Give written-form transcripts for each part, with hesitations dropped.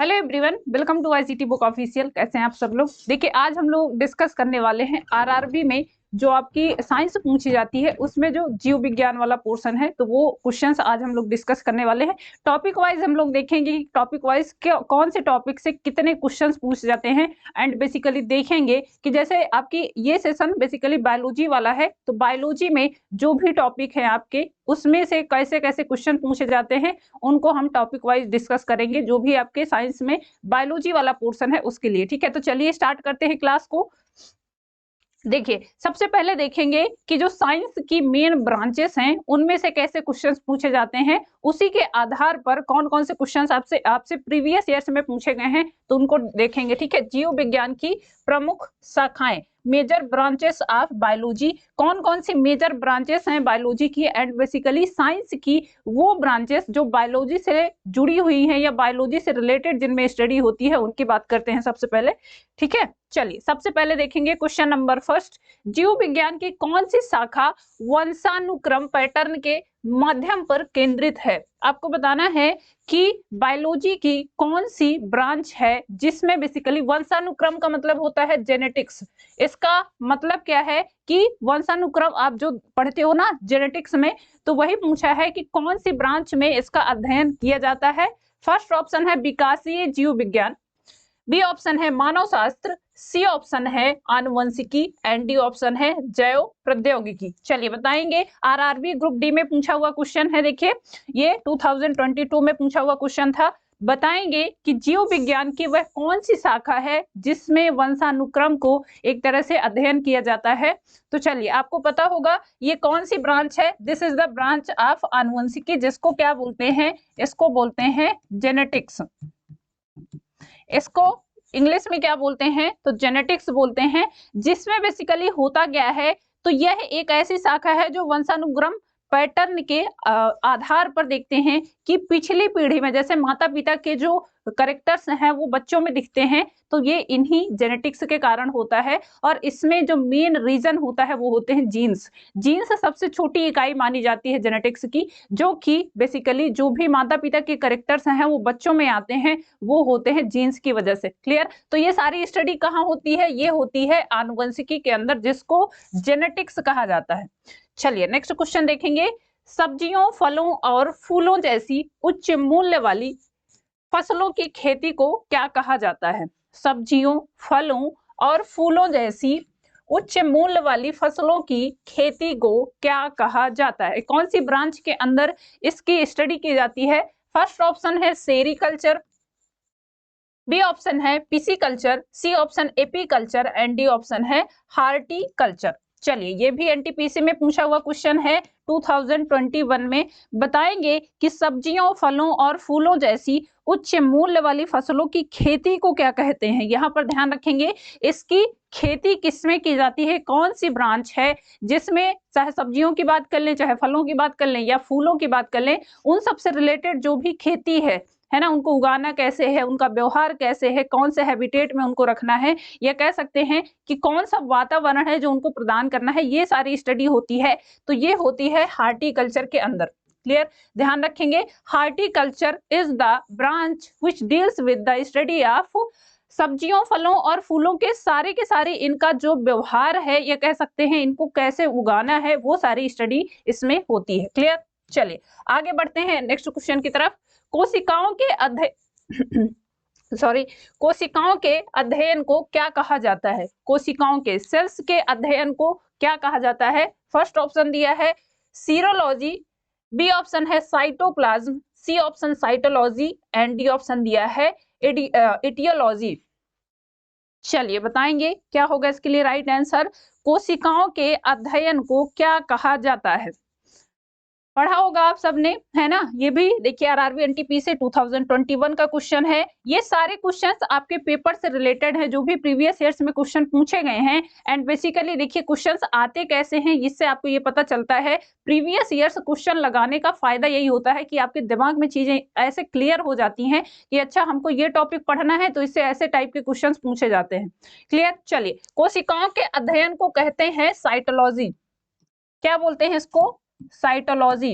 Hello everyone, welcome to ICT book official. कैसे हैं आप सब लोग। देखिए, आज हम लोग डिस्कस करने वाले हैं आरआरबी में जो आपकी साइंस पूछी जाती है उसमें जो जीव विज्ञान वाला पोर्शन है, तो वो क्वेश्चंस आज हम लोग डिस्कस करने वाले हैं। टॉपिक वाइज हम लोग देखेंगे टॉपिक वाइज कौन से टॉपिक से कितने क्वेश्चंस पूछ जाते हैं, एंड बेसिकली देखेंगे कि जैसे आपकी ये सेशन बेसिकली बायोलॉजी वाला है, तो बायोलॉजी में जो भी टॉपिक है आपके उसमें से कैसे कैसे क्वेश्चन पूछे जाते हैं उनको हम टॉपिक वाइज डिस्कस करेंगे, जो भी आपके साइंस में बायोलॉजी वाला पोर्शन है उसके लिए। ठीक है, तो चलिए स्टार्ट करते हैं क्लास को। देखिए, सबसे पहले देखेंगे कि जो साइंस की मेन ब्रांचेस हैं उनमें से कैसे क्वेश्चंस पूछे जाते हैं, उसी के आधार पर कौन कौन से क्वेश्चंस आपसे आपसे प्रीवियस ईयर्स में पूछे गए हैं तो उनको देखेंगे। ठीक है, जीव विज्ञान की प्रमुख शाखाएं, मेजर ब्रांचेस ऑफ बायोलॉजी, कौन कौन सी मेजर ब्रांचेस हैं बायोलॉजी की, एंड बेसिकली साइंस की वो ब्रांचेस जो बायोलॉजी से जुड़ी हुई हैं या बायोलॉजी से रिलेटेड जिनमें स्टडी होती है उनकी बात करते हैं सबसे पहले। ठीक है, चलिए सबसे पहले देखेंगे क्वेश्चन नंबर फर्स्ट, जीव विज्ञान की कौन सी शाखा वंशानुक्रम पैटर्न के माध्यम पर केंद्रित है। आपको बताना है कि बायोलॉजी की कौन सी ब्रांच है जिसमें बेसिकली वंशानुक्रम का मतलब होता है जेनेटिक्स। इसका मतलब क्या है कि वंशानुक्रम आप जो पढ़ते हो ना जेनेटिक्स में, तो वही पूछा है कि कौन सी ब्रांच में इसका अध्ययन किया जाता है। फर्स्ट ऑप्शन है विकासीय जीव विज्ञान, बी ऑप्शन है मानव शास्त्र, सी ऑप्शन है आनुवंशिकी, एंड डी ऑप्शन है जैव प्रौद्योगिकी। चलिए बताएंगे, आरआरबी ग्रुप डी में पूछा हुआ क्वेश्चन है। देखिए, ये 2022 में पूछा हुआ क्वेश्चन था। बताएंगे कि जीव विज्ञान की वह कौन सी शाखा है जिसमें वंशानुक्रम को एक तरह से अध्ययन किया जाता है। तो चलिए, आपको पता होगा ये कौन सी ब्रांच है। This is the branch of आनुवंशिकी, जिसको क्या बोलते हैं, इसको बोलते हैं जेनेटिक्स। इसको इंग्लिश में क्या बोलते हैं, तो जेनेटिक्स बोलते हैं। जिसमें बेसिकली होता क्या है, तो यह एक ऐसी शाखा है जो वंशानुक्रम पैटर्न के आधार पर देखते हैं कि पिछली पीढ़ी में जैसे माता पिता के जो करेक्टर्स हैं वो बच्चों में दिखते हैं, तो ये इन्हीं जेनेटिक्स के कारण होता है। और इसमें जो मेन रीजन होता है वो होते हैं जीन्स। जीन्स सबसे छोटी इकाई मानी जाती है जेनेटिक्स की, जो कि बेसिकली जो भी माता पिता के करेक्टर्स हैं वो बच्चों में आते हैं, वो होते हैं जीन्स की वजह से। क्लियर। तो ये सारी स्टडी कहाँ होती है, ये होती है आनुवंशिकी के अंदर, जिसको जेनेटिक्स कहा जाता है। चलिए नेक्स्ट क्वेश्चन देखेंगे, सब्जियों फलों और फूलों जैसी उच्च मूल्य वाली फसलों की खेती को क्या कहा जाता है। सब्जियों फलों और फूलों जैसी उच्च मूल्य वाली फसलों की खेती को क्या कहा जाता है। कौन सी ब्रांच के अंदर इसकी स्टडी की जाती है। फर्स्ट ऑप्शन है सेरिकल्चर, बी ऑप्शन है pisciculture, C option apiculture, and D option है हार्टिकल्चर। चलिए, ये भी एनटीपीसी में पूछा हुआ क्वेश्चन है 2021 में। बताएंगे कि सब्जियों फलों और फूलों जैसी उच्च मूल्य वाली फसलों की खेती को क्या कहते हैं। यहाँ पर ध्यान रखेंगे, इसकी खेती किसमें की जाती है, कौन सी ब्रांच है जिसमें चाहे सब्जियों की बात कर लें, चाहे फलों की बात कर लें या फूलों की बात कर लें, उन सबसे रिलेटेड जो भी खेती है ना, उनको उगाना कैसे है, उनका व्यवहार कैसे है, कौन से हैबिटेट में उनको रखना है, या कह सकते हैं कि कौन सा वातावरण है जो उनको प्रदान करना है, ये सारी स्टडी होती है। तो ये होती है हार्टिकल्चर के अंदर। क्लियर। ध्यान रखेंगे, horticulture is the branch which deals with the study of सब्जियों फलों और फूलों के सारे इनका जो व्यवहार है, या कह सकते हैं इनको कैसे उगाना है, वो सारी स्टडी इसमें होती है। क्लियर। चलिए आगे बढ़ते हैं नेक्स्ट क्वेश्चन की तरफ। कोशिकाओं के कोशिकाओं के अध्ययन को क्या कहा जाता है। कोशिकाओं के सेल्स के अध्ययन को क्या कहा जाता है। फर्स्ट ऑप्शन दिया है सीरोलॉजी, बी ऑप्शन है cytoplasm, C option cytology, and D option दिया है एटियोलॉजी। चलिए बताएंगे क्या होगा इसके लिए राइट आंसर। कोशिकाओं के अध्ययन को क्या कहा जाता है, पढ़ा होगा आप सबने, है ना। ये भी देखिए आरआरबी एनटीपीसी 2021 का क्वेश्चन है। ये सारे क्वेश्चंस आपके पेपर से रिलेटेड है, जो भी प्रीवियस ईयर्स में क्वेश्चन पूछे गए हैं। एंड बेसिकली देखिए क्वेश्चंस आते कैसे हैं, इससे आपको ये पता चलता है। प्रीवियस ईयर्स क्वेश्चन लगाने का फायदा यही होता है कि आपके दिमाग में चीजें ऐसे क्लियर हो जाती हैं कि अच्छा हमको ये टॉपिक पढ़ना है तो इससे ऐसे टाइप के क्वेश्चन पूछे जाते हैं। क्लियर। चलिए, कोशिकाओं के अध्ययन को कहते हैं साइटोलॉजी। क्या बोलते हैं इसको, साइटोलॉजी।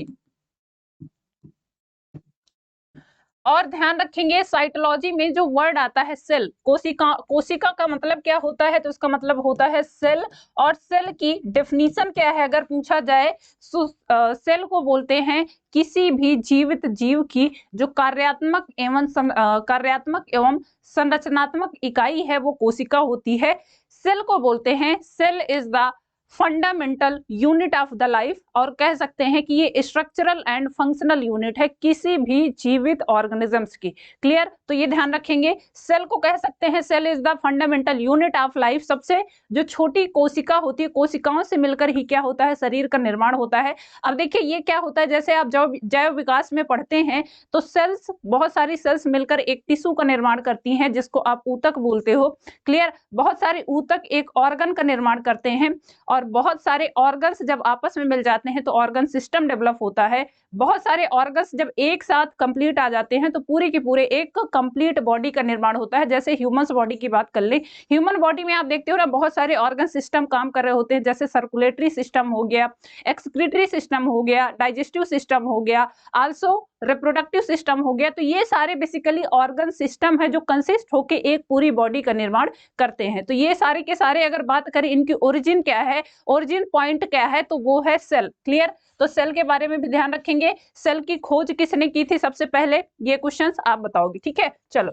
और ध्यान रखेंगे साइटोलॉजी में जो वर्ड आता है सेल, कोशिका, कोशिका का मतलब क्या होता है, तो उसका मतलब होता है सेल। और सेल की डेफिनेशन क्या है अगर पूछा जाए, सेल को बोलते हैं किसी भी जीवित जीव की जो कार्यात्मक एवं संरचनात्मक इकाई है वो कोशिका होती है। सेल को बोलते हैं, cell is the fundamental unit of the life, और कह सकते हैं कि ये स्ट्रक्चरल एंड फंक्शनल यूनिट है किसी भी जीवित ऑर्गेनिजम्स की। क्लियर, तो ये ध्यान रखेंगे, सेल को कह सकते हैं cell is the fundamental unit of life. सबसे जो छोटी कोशिका होती है, कोशिकाओं से मिलकर ही क्या होता है, शरीर का निर्माण होता है। अब देखिए ये क्या होता है, जैसे आप जैव विकास में पढ़ते हैं तो सेल्स, बहुत सारी सेल्स मिलकर एक टिश्यू का निर्माण करती हैं जिसको आप ऊतक बोलते हो। क्लियर, बहुत सारे ऊतक एक ऑर्गन का निर्माण करते हैं, और बहुत सारे ऑर्गन्स जब आपस में मिल जाते हैं तो ऑर्गन सिस्टम डेवलप होता है। बहुत सारे ऑर्गन्स जब एक साथ कंप्लीट आ जाते हैं तो पूरे के पूरे एक कंप्लीट बॉडी का निर्माण होता है। जैसे ह्यूमन बॉडी की बात कर लें, ह्यूमन बॉडी में आप देखते हो ना बहुत सारे ऑर्गन सिस्टम काम कर रहे होते हैं, जैसे सर्कुलेटरी सिस्टम हो गया, एक्सक्रीटरी सिस्टम हो गया, डाइजेस्टिव सिस्टम हो गया, आल्सो रिप्रोडक्टिव सिस्टम हो गया। तो ये सारे बेसिकली ऑर्गन सिस्टम है जो कंसिस्ट होकर एक पूरी बॉडी का निर्माण करते हैं। तो ये सारे के सारे अगर बात करें इनकी ओरिजिन क्या है, ओरिजिन पॉइंट क्या है, तो वो है सेल। क्लियर, तो सेल के बारे में भी ध्यान रखेंगे। सेल की खोज किसने की थी सबसे पहले, ये क्वेश्चंस आप बताओगे। ठीक है, चलो,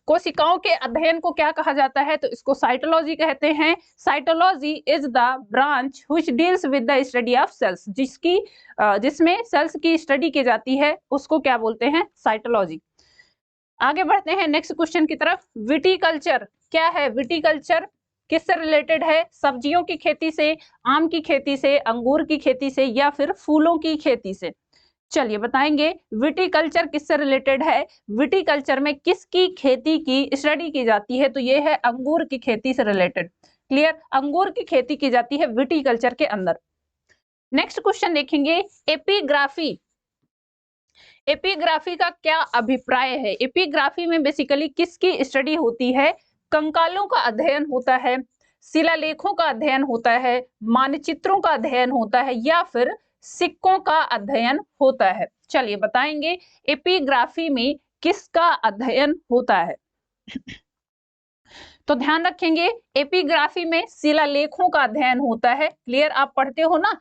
कोशिकाओं के अध्ययन को क्या कहा जाता है, तो इसको साइटोलॉजी कहते हैं। Cytology is the branch which deals with the study of cells, जिसमें सेल्स की स्टडी की जाती है उसको क्या बोलते हैं, साइटोलॉजी। आगे बढ़ते हैं नेक्स्ट क्वेश्चन की तरफ। विटीकल्चर क्या है, विटीकल्चर किससे रिलेटेड है, सब्जियों की खेती से, आम की खेती से, अंगूर की खेती से, या फिर फूलों की खेती से। चलिए बताएंगे विटीकल्चर किससे रिलेटेड है। विटीकल्चर में किसकी खेती की स्टडी की जाती है, तो ये है अंगूर की खेती से रिलेटेड। क्लियर, अंगूर की खेती की जाती है विटीकल्चर के अंदर। नेक्स्ट क्वेश्चन देखेंगे, एपिग्राफी। एपिग्राफी का क्या अभिप्राय है। एपिग्राफी में बेसिकली किसकी स्टडी होती है, कंकालों का अध्ययन होता है, शिलालेखों का अध्ययन होता है, मानचित्रों का अध्ययन होता है, या फिर सिक्कों का अध्ययन होता है। चलिए बताएंगे एपिग्राफी में किसका अध्ययन होता है। तो ध्यान रखेंगे एपिग्राफी में शिलालेखों का अध्ययन होता है। क्लियर, आप पढ़ते हो ना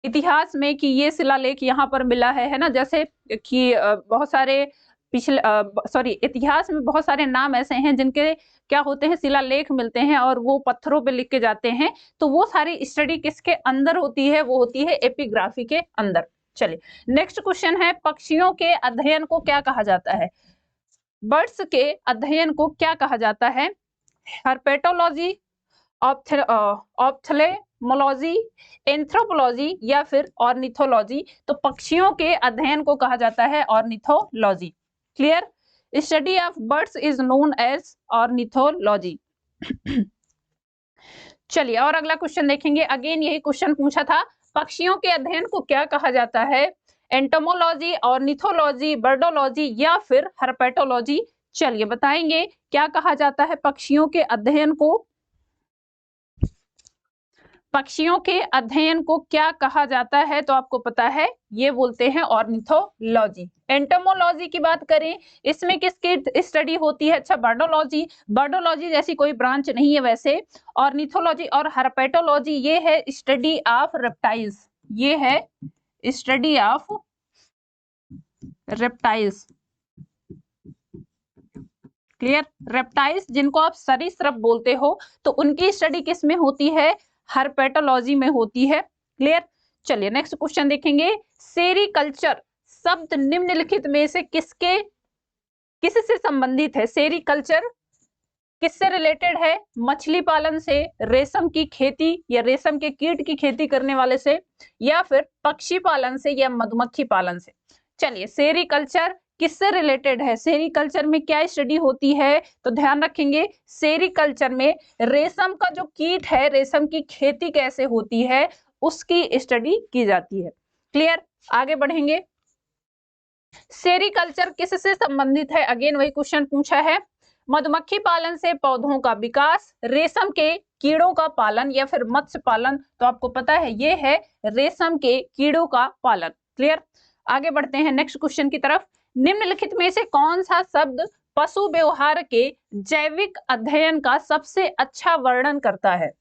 इतिहास में कि ये शिलालेख यहाँ पर मिला है ना, जैसे कि बहुत सारे इतिहास में बहुत सारे नाम ऐसे हैं जिनके क्या होते हैं, शिलालेख मिलते हैं और वो पत्थरों पे लिख के जाते हैं। तो वो सारी स्टडी किसके अंदर होती है, वो होती है एपिग्राफी के अंदर। चलिए नेक्स्ट क्वेश्चन है, पक्षियों के अध्ययन को क्या कहा जाता है। बर्ड्स के अध्ययन को क्या कहा जाता है, हर्पेटोलॉजी, ऑप्थेल्मोलॉजी, एंथ्रोपोलॉजी, या फिर ऑर्निथोलॉजी। तो पक्षियों के अध्ययन को कहा जाता है ornithology. Clear, study of birds is known as ornithology. चलिए और अगला क्वेश्चन देखेंगे। अगेन यही क्वेश्चन पूछा था, पक्षियों के अध्ययन को क्या कहा जाता है, एंटोमोलॉजी, ऑर्निथोलॉजी, बर्डोलॉजी, या फिर हर्पेटोलॉजी। चलिए बताएंगे क्या कहा जाता है पक्षियों के अध्ययन को। पक्षियों के अध्ययन को क्या कहा जाता है, तो आपको पता है ये बोलते हैं ऑर्निथोलॉजी। एंटोमोलॉजी की बात करें, इसमें किसकी स्टडी होती है, अच्छा बर्डोलॉजी। बर्डोलॉजी जैसी कोई ब्रांच नहीं है वैसे। ऑर्निथोलॉजी और हर्पेटोलॉजी ये है स्टडी ऑफ रेप्टाइल्स, ये है study of reptiles. Clear, reptiles जिनको आप सरीसृप बोलते हो तो उनकी स्टडी किस में होती है, हर्पेटोलॉजी में होती है। क्लियर, चलिए नेक्स्ट क्वेश्चन देखेंगे, सेरीकल्चर शब्द निम्नलिखित में से किससे संबंधित है। सेरीकल्चर किससे रिलेटेड है, मछली पालन से, रेशम की खेती या रेशम के कीट की खेती करने वाले से, या फिर पक्षी पालन से, या मधुमक्खी पालन से। चलिए सेरीकल्चर किससे रिलेटेड है, सेरीकल्चर में क्या स्टडी होती है, तो ध्यान रखेंगे सेरीकल्चर में रेशम का जो कीट है, रेशम की खेती कैसे होती है उसकी स्टडी की जाती है। क्लियर, आगे बढ़ेंगे। सेरीकल्चर किससे संबंधित है, अगेन वही क्वेश्चन पूछा है, मधुमक्खी पालन से पौधों का विकास, रेशम के कीड़ों का पालन, या फिर मत्स्य पालन। तो आपको पता है ये है रेशम के कीड़ों का पालन। क्लियर, आगे बढ़ते हैं नेक्स्ट क्वेश्चन की तरफ। निम्नलिखित में से कौन सा शब्द पशु व्यवहार के जैविक अध्ययन का सबसे अच्छा वर्णन करता है?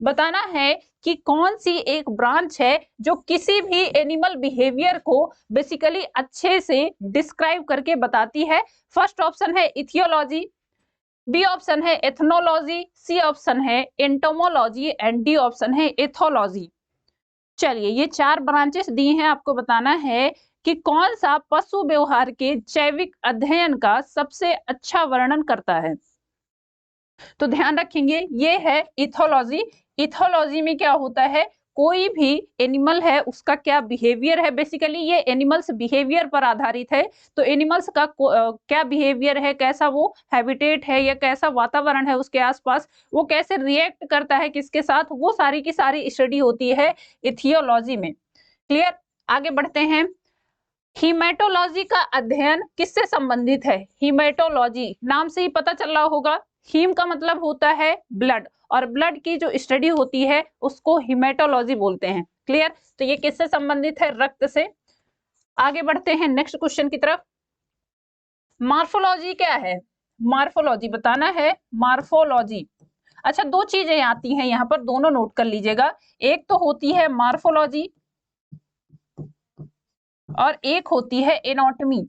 बताना है कि कौन सी एक ब्रांच है जो किसी भी एनिमल बिहेवियर को बेसिकली अच्छे से डिस्क्राइब करके बताती है। फर्स्ट ऑप्शन है इथियोलॉजी, बी ऑप्शन है एथनोलॉजी, सी ऑप्शन है एंटोमोलॉजी एंड डी ऑप्शन है एथोलॉजी। चलिए, ये चार ब्रांचेस दी हैं, आपको बताना है कि कौन सा पशु व्यवहार के जैविक अध्ययन का सबसे अच्छा वर्णन करता है। तो ध्यान रखेंगे, ये है इथोलॉजी। इथोलॉजी में क्या होता है, कोई भी एनिमल है उसका क्या बिहेवियर है, बेसिकली ये एनिमल्स बिहेवियर पर आधारित है। तो एनिमल्स का क्या बिहेवियर है, कैसा वो हैबिटेट है या कैसा वातावरण है उसके आसपास, वो कैसे रिएक्ट करता है किसके साथ, वो सारी की सारी स्टडी होती है इथियोलॉजी में। क्लियर, आगे बढ़ते हैं। हीमेटोलॉजी का अध्ययन किससे संबंधित है? हीमेटोलॉजी नाम से ही पता चल रहा होगा, हीम का मतलब होता है ब्लड, और ब्लड की जो स्टडी होती है उसको हीमेटोलॉजी बोलते हैं। क्लियर, तो ये किससे संबंधित है? रक्त से। आगे बढ़ते हैं नेक्स्ट क्वेश्चन की तरफ। मार्फोलॉजी क्या है? मार्फोलॉजी बताना है, मार्फोलॉजी। अच्छा, दो चीजें आती हैं यहाँ पर, दोनों नोट कर लीजिएगा। एक तो होती है मार्फोलॉजी और एक होती है एनाटॉमी।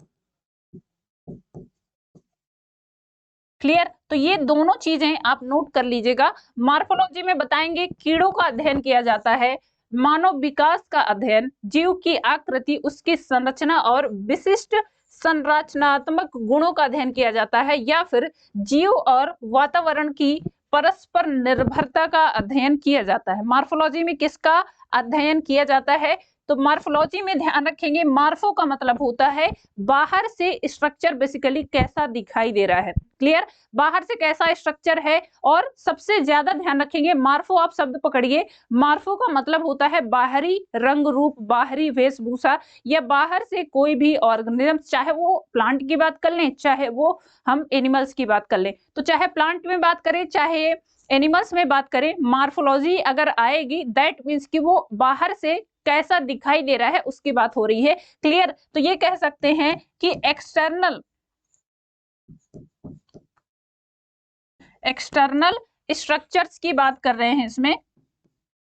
क्लियर, तो ये दोनों चीजें आप नोट कर लीजिएगा। मार्फोलॉजी में बताएंगे कीड़ों का अध्ययन किया जाता है, मानव विकास का अध्ययन, जीव की आकृति, उसकी संरचना और विशिष्ट संरचनात्मक गुणों का अध्ययन किया जाता है, या फिर जीव और वातावरण की परस्पर निर्भरता का अध्ययन किया जाता है। मार्फोलॉजी में किसका अध्ययन किया जाता है? तो मार्फोलॉजी में ध्यान रखेंगे, मार्फो का मतलब होता है बाहर से स्ट्रक्चर बेसिकली कैसा दिखाई दे रहा है। क्लियर, बाहर से कैसा स्ट्रक्चर है, और सबसे ज्यादा ध्यान रखेंगे मार्फो, आप शब्द पकड़िए, मार्फो का मतलब होता है बाहरी रंग रूप, बाहरी वेशभूषा, या बाहर से कोई भी ऑर्गेनिज्म, चाहे वो प्लांट की बात कर लें, चाहे वो हम एनिमल्स की बात कर लें। तो चाहे प्लांट में बात करें, चाहे एनिमल्स में बात करें, मार्फोलॉजी अगर आएगी दैट मीन्स कि वो बाहर से कैसा दिखाई दे रहा है उसकी बात हो रही है। क्लियर, तो ये कह सकते हैं कि एक्सटर्नल स्ट्रक्चर्स की बात कर रहे हैं इसमें।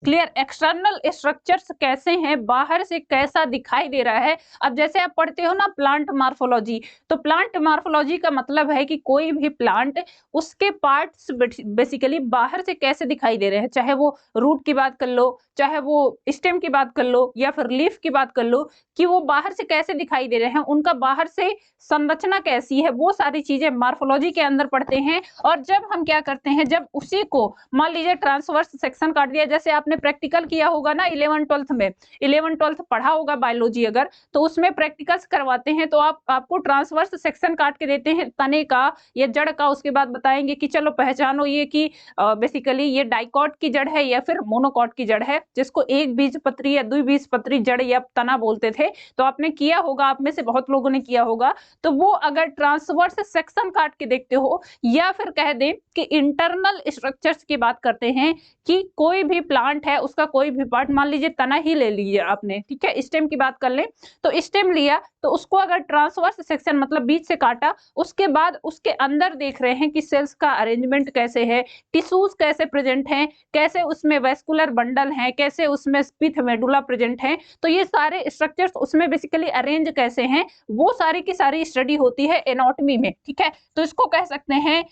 क्लियर, एक्सटर्नल स्ट्रक्चर्स कैसे हैं, बाहर से कैसा दिखाई दे रहा है। अब जैसे आप पढ़ते हो ना प्लांट मार्फोलॉजी, तो प्लांट मार्फोलॉजी का मतलब है कि कोई भी प्लांट, उसके पार्ट्स बेसिकली बाहर से कैसे दिखाई दे रहे हैं, चाहे वो रूट की बात कर लो, चाहे वो स्टेम की बात कर लो, या फिर लीफ की बात कर लो, कि वो बाहर से कैसे दिखाई दे रहे हैं, उनका बाहर से संरचना कैसी है, वो सारी चीजें मार्फोलॉजी के अंदर पढ़ते हैं। और जब हम क्या करते हैं, जब उसी को मान लीजिए ट्रांसवर्स सेक्शन काट दिया, जैसे आपने प्रैक्टिकल किया होगा ना 11th-12th में, 11th-12th पढ़ा होगा बायोलॉजी अगर, तो उसमें प्रैक्टिकल्स करवाते हैं, तो आपको ट्रांसवर्स सेक्शन काट के देते हैं तने का या जड़ का, उसके बाद बताएंगे कि चलो पहचानो ये कि बेसिकली ये डाइकॉट की जड़ है या फिर मोनोकॉट की जड़ है, जिसको एक बीजपत्री या द्विबीजपत्री जड़ या तना बोलते थे। तो आपने किया होगा, आप में से बहुत लोगों ने किया होगा। तो वो अगर ट्रांसवर्स सेक्शन काट के देखते हो, या फिर कह दें कि इंटरनल स्ट्रक्चर्स की बात करते हैं, कि कोई भी प्लांट है उसका कोई भी पार्ट, मान लीजिए तना ही ले लीजिए आपने, ठीक है, स्टेम की बात कर लें, तो स्टेम लिया, तो उसको अगर ट्रांसवर्स सेक्शन मतलब बीच से काटा, उसके बाद उसके अंदर देख रहे हैं कि सेल्स का अरेंजमेंट कैसे है, टिश्यूज कैसे प्रेजेंट हैं, कैसे उसमें वेस्कुलर बंडल हैं, कैसे उसमें स्पिथ मेडुला प्रेजेंट हैं, तो ये सारे स्ट्रक्चर्स उसमें बेसिकली अरेंज कैसे हैं, वो सारी की सारी स्टडी होती है एनाटॉमी में। ठीक है, तो इसको कह सकते हैं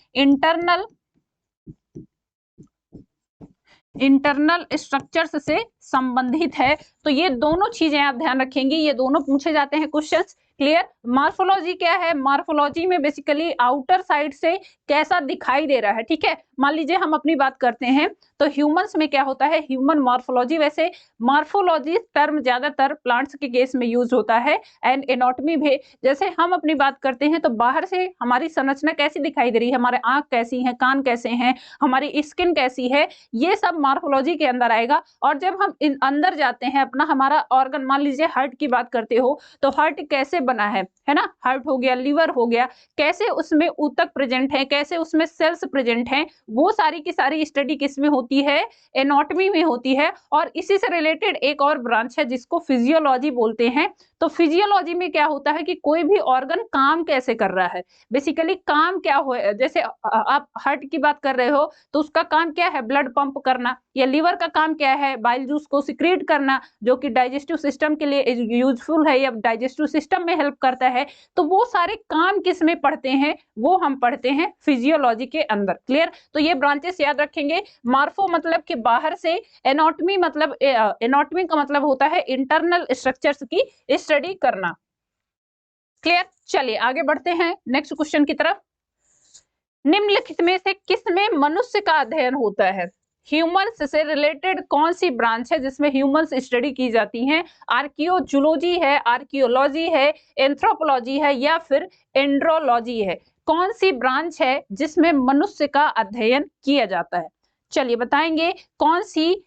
इंटरनल स्ट्रक्चर्स से संबंधित है। तो ये दोनों चीजें आप ध्यान रखेंगे, ये दोनों पूछे जाते हैं क्वेश्चंस। क्लियर, मार्फोलॉजी क्या है? मार्फोलॉजी में बेसिकली आउटर साइड से कैसा दिखाई दे रहा है। ठीक है, मान लीजिए हम अपनी बात करते हैं तो ह्यूमंस में क्या होता है, ह्यूमन मार्फोलॉजी। वैसे मार्फोलॉजी टर्म ज्यादातर प्लांट्स के केस में यूज होता है, एंड एनाटॉमी भी। जैसे हम अपनी बात करते हैं तो बाहर से हमारी संरचना कैसी दिखाई दे रही है, हमारे आंख कैसी है, कान कैसे हैं, हमारी स्किन कैसी है, ये सब मार्फोलॉजी के अंदर आएगा। और जब हम अंदर जाते हैं अपना, हमारा ऑर्गन, मान लीजिए हार्ट की बात करते हो, तो हार्ट कैसे बना है ना, हार्ट हो गया, लीवर हो गया, कैसे उसमें ऊतक प्रेजेंट है, कैसे उसमें सेल्स प्रेजेंट हैं, वो सारी की सारी स्टडी किस में होती है, एनाटॉमी में होती है। और इसी से रिलेटेड एक और ब्रांच है जिसको फिजियोलॉजी बोलते हैं। तो फिजियोलॉजी में क्या होता है कि कोई भी ऑर्गन काम कैसे कर रहा है, बेसिकली काम क्या हो, जैसे आप हार्ट की बात कर रहे हो तो उसका काम क्या है, ब्लड पंप करना, या लीवर का काम क्या है, बाइल जूस को सिक्रीट करना जो कि डाइजेस्टिव सिस्टम के लिए यूजफुल है या डाइजेस्टिव सिस्टम में हेल्प करता है। तो वो सारे काम किस में पढ़ते हैं, वो हम पढ़ते हैं फिजियोलॉजी के अंदर। क्लियर? तो ये ब्रांचेस याद रखेंगे। मार्फो मतलब कि बाहर से, एनाटॉमी मतलब, एनाटॉमी का मतलब होता है इंटरनल स्ट्रक्चर्स की स्टडी करना। क्लियर? चलिए आगे बढ़ते हैं नेक्स्ट क्वेश्चन की तरफ। निम्नलिखित में से किसमें मनुष्य का अध्ययन होता है? ह्यूमंस से रिलेटेड कौन सी ब्रांच है जिसमें ह्यूमंस स्टडी की जाती हैं? आर्कियोजूलॉजी है, आर्कियोलॉजी है, एंथ्रोपोलॉजी है, या फिर एंड्रोलॉजी है? कौन सी ब्रांच है जिसमें मनुष्य का अध्ययन किया जाता है? चलिए बताएंगे कौन सी